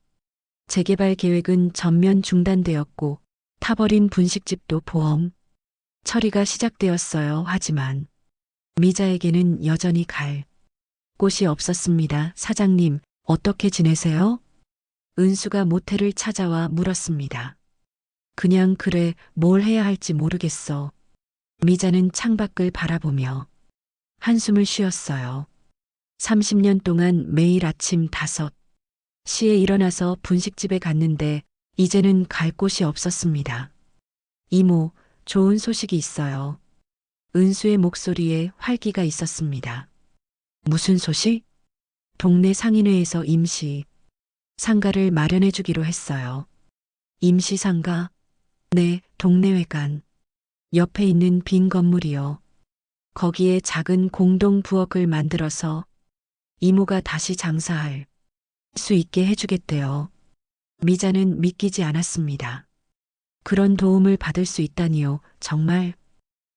재개발 계획은 전면 중단되었고 타버린 분식집도 보험 처리가 시작되었어요. 하지만 미자에게는 여전히 갈 곳이 없었습니다. 사장님, 어떻게 지내세요? 은수가 모텔을 찾아와 물었습니다. 그냥 그래, 뭘 해야 할지 모르겠어. 미자는 창밖을 바라보며 한숨을 쉬었어요. 30년 동안 매일 아침 5시에 일어나서 분식집에 갔는데 이제는 갈 곳이 없었습니다. 이모, 좋은 소식이 있어요. 은수의 목소리에 활기가 있었습니다. 무슨 소식? 동네 상인회에서 임시 상가를 마련해 주기로 했어요. 임시 상가? 네, 동네회관. 옆에 있는 빈 건물이요. 거기에 작은 공동 부엌을 만들어서 이모가 다시 장사할 수 있게 해주겠대요. 미자는 믿기지 않았습니다. 그런 도움을 받을 수 있다니요. 정말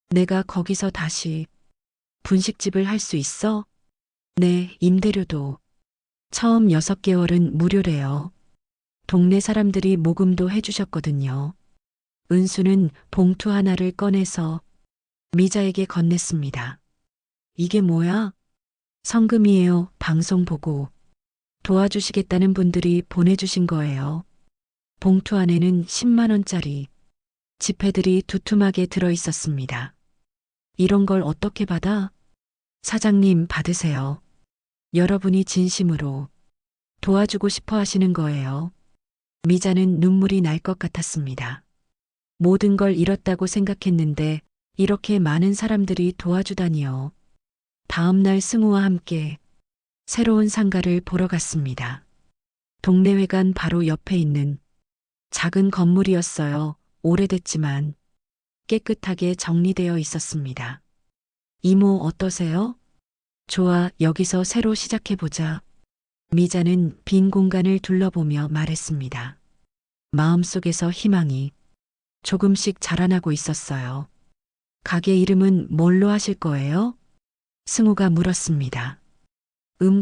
내가 거기서 다시 분식집을 할 수 있어? 네, 임대료도 처음 6개월은 무료래요. 동네 사람들이 모금도 해주셨거든요. 은수는 봉투 하나를 꺼내서 미자에게 건넸습니다. 이게 뭐야? 성금이에요. 방송 보고 도와주시겠다는 분들이 보내주신 거예요. 봉투 안에는 10만 원짜리 지폐들이 두툼하게 들어 있었습니다. 이런 걸 어떻게 받아? 사장님 받으세요. 여러분이 진심으로 도와주고 싶어 하시는 거예요. 미자는 눈물이 날 것 같았습니다. 모든 걸 잃었다고 생각했는데 이렇게 많은 사람들이 도와주다니요. 다음 날 승우와 함께 새로운 상가를 보러 갔습니다. 동네회관 바로 옆에 있는 작은 건물이었어요. 오래됐지만 깨끗하게 정리되어 있었습니다. 이모 어떠세요? 좋아, 여기서 새로 시작해보자. 미자는 빈 공간을 둘러보며 말했습니다. 마음속에서 희망이 조금씩 자라나고 있었어요. 가게 이름은 뭘로 하실 거예요? 승우가 물었습니다.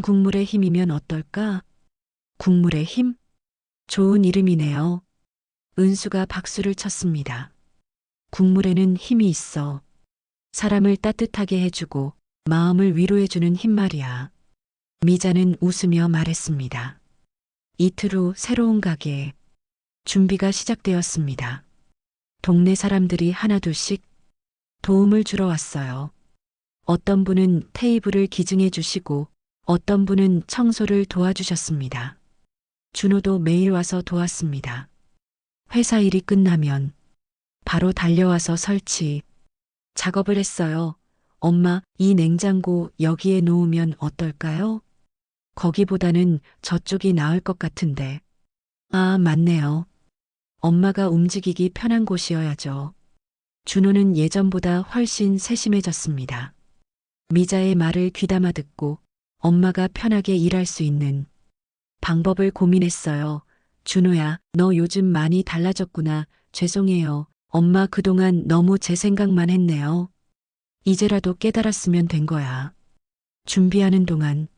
국물의 힘이면 어떨까? 국물의 힘? 좋은 이름이네요. 은수가 박수를 쳤습니다. 국물에는 힘이 있어. 사람을 따뜻하게 해주고 마음을 위로해주는 힘 말이야. 미자는 웃으며 말했습니다. 이틀 후 새로운 가게 준비가 시작되었습니다. 동네 사람들이 하나둘씩 도움을 주러 왔어요. 어떤 분은 테이블을 기증해 주시고 어떤 분은 청소를 도와주셨습니다. 준호도 매일 와서 도왔습니다. 회사 일이 끝나면 바로 달려와서 설치 작업을 했어요. 엄마, 이 냉장고 여기에 놓으면 어떨까요? 거기보다는 저쪽이 나을 것 같은데. 아, 맞네요. 엄마가 움직이기 편한 곳이어야죠. 준호는 예전보다 훨씬 세심해졌습니다. 미자의 말을 귀담아 듣고 엄마가 편하게 일할 수 있는 방법을 고민했어요. 준호야, 너 요즘 많이 달라졌구나. 죄송해요. 엄마 그동안 너무 제 생각만 했네요. 이제라도 깨달았으면 된 거야. 준비하는 동안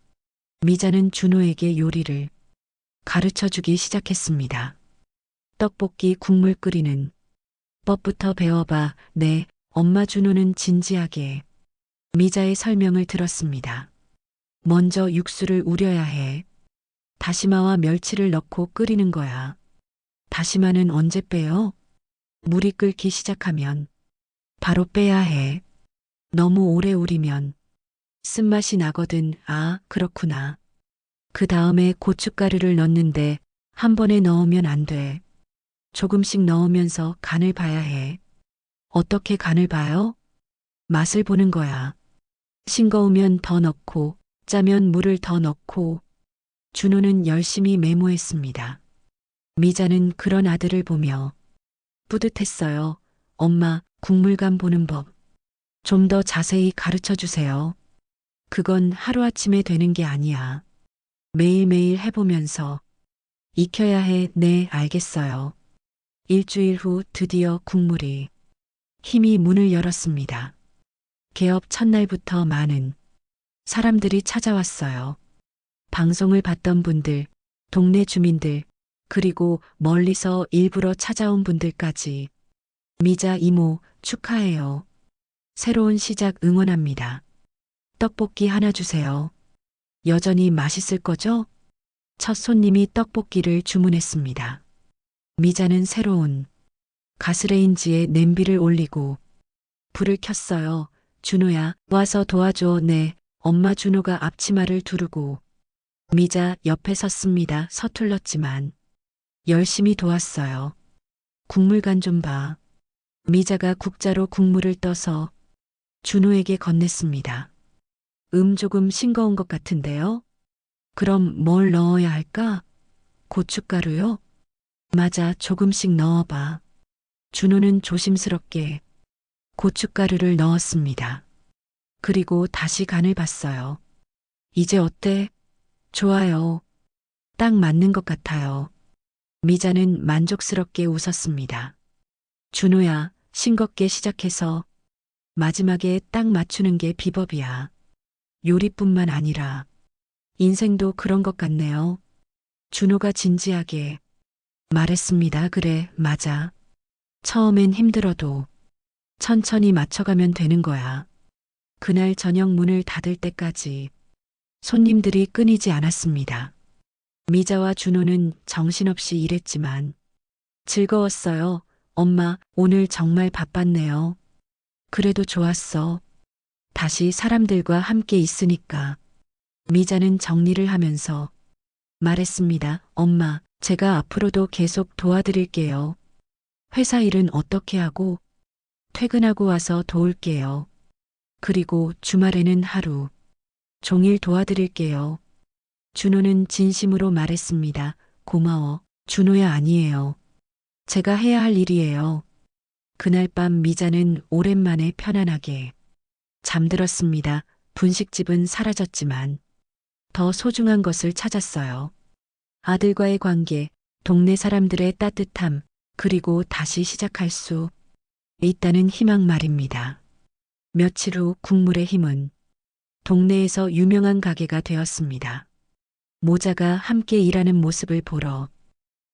미자는 준호에게 요리를 가르쳐 주기 시작했습니다. 떡볶이 국물 끓이는 법부터 배워봐. 네, 엄마. 준호는 진지하게 미자의 설명을 들었습니다. 먼저 육수를 우려야 해. 다시마와 멸치를 넣고 끓이는 거야. 다시마는 언제 빼요? 물이 끓기 시작하면 바로 빼야 해. 너무 오래 우리면 쓴맛이 나거든. 아, 그렇구나. 그 다음에 고춧가루를 넣는데 한 번에 넣으면 안 돼. 조금씩 넣으면서 간을 봐야 해. 어떻게 간을 봐요? 맛을 보는 거야. 싱거우면 더 넣고, 짜면 물을 더 넣고. 준호는 열심히 메모했습니다. 미자는 그런 아들을 보며 뿌듯했어요. 엄마, 국물간 보는 법. 좀 더 자세히 가르쳐 주세요. 그건 하루아침에 되는 게 아니야. 매일매일 해보면서 익혀야 해. 네, 알겠어요. 일주일 후 드디어 국물이 힘이 문을 열었습니다. 개업 첫날부터 많은 사람들이 찾아왔어요. 방송을 봤던 분들, 동네 주민들, 그리고 멀리서 일부러 찾아온 분들까지. 미자 이모, 축하해요. 새로운 시작 응원합니다. 떡볶이 하나 주세요. 여전히 맛있을 거죠? 첫 손님이 떡볶이를 주문했습니다. 미자는 새로운 가스레인지에 냄비를 올리고 불을 켰어요. 준호야, 와서 도와줘. 네. 엄마. 준호가 앞치마를 두르고 미자 옆에 섰습니다. 서툴렀지만 열심히 도왔어요. 국물 간 좀 봐. 미자가 국자로 국물을 떠서 준호에게 건넸습니다. 조금 싱거운 것 같은데요? 그럼 뭘 넣어야 할까? 고춧가루요? 맞아, 조금씩 넣어봐. 준호는 조심스럽게 고춧가루를 넣었습니다. 그리고 다시 간을 봤어요. 이제 어때? 좋아요. 딱 맞는 것 같아요. 미자는 만족스럽게 웃었습니다. 준호야, 싱겁게 시작해서 마지막에 딱 맞추는 게 비법이야. 요리뿐만 아니라 인생도 그런 것 같네요. 준호가 진지하게 말했습니다. 그래, 맞아. 처음엔 힘들어도 천천히 맞춰가면 되는 거야. 그날 저녁 문을 닫을 때까지 손님들이 끊이지 않았습니다. 미자와 준호는 정신없이 일했지만 즐거웠어요. 엄마, 오늘 정말 바빴네요. 그래도 좋았어. 다시 사람들과 함께 있으니까. 미자는 정리를 하면서 말했습니다. 엄마, 제가 앞으로도 계속 도와드릴게요. 회사 일은 어떻게 하고 퇴근하고 와서 도울게요. 그리고 주말에는 하루 종일 도와드릴게요. 준호는 진심으로 말했습니다. 고마워. 준호야. 아니에요. 제가 해야 할 일이에요. 그날 밤 미자는 오랜만에 편안하게 잠들었습니다. 분식집은 사라졌지만 더 소중한 것을 찾았어요. 아들과의 관계, 동네 사람들의 따뜻함, 그리고 다시 시작할 수 있다는 희망 말입니다. 며칠 후 국물의 힘은 동네에서 유명한 가게가 되었습니다. 모자가 함께 일하는 모습을 보러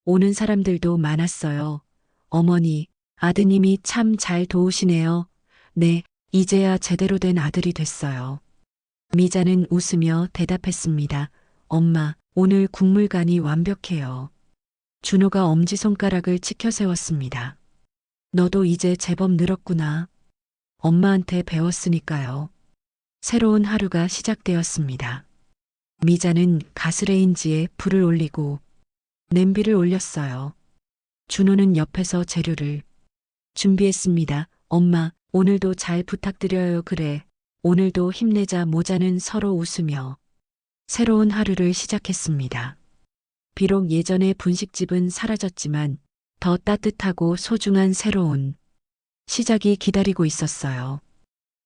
오는 사람들도 많았어요. 어머니, 아드님이 참 잘 도우시네요. 네, 이제야 제대로 된 아들이 됐어요. 미자는 웃으며 대답했습니다. 엄마, 오늘 국물간이 완벽해요. 준호가 엄지손가락을 치켜 세웠습니다. 너도 이제 제법 늘었구나. 엄마한테 배웠으니까요. 새로운 하루가 시작되었습니다. 미자는 가스레인지에 불을 올리고 냄비를 올렸어요. 준호는 옆에서 재료를 준비했습니다. 엄마, 오늘도 잘 부탁드려요. 그래, 오늘도 힘내자. 모자는 서로 웃으며 새로운 하루를 시작했습니다. 비록 예전의 분식집은 사라졌지만 더 따뜻하고 소중한 새로운 시작이 기다리고 있었어요.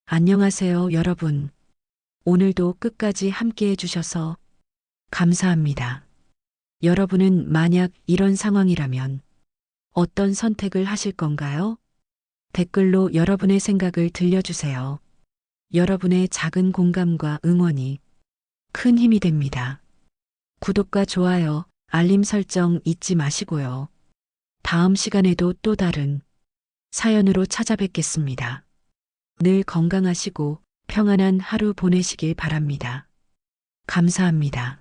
안녕하세요, 여러분. 오늘도 끝까지 함께 해주셔서 감사합니다. 여러분은 만약 이런 상황이라면 어떤 선택을 하실 건가요? 댓글로 여러분의 생각을 들려주세요. 여러분의 작은 공감과 응원이 큰 힘이 됩니다. 구독과 좋아요, 알림 설정 잊지 마시고요. 다음 시간에도 또 다른 사연으로 찾아뵙겠습니다. 늘 건강하시고 평안한 하루 보내시길 바랍니다. 감사합니다.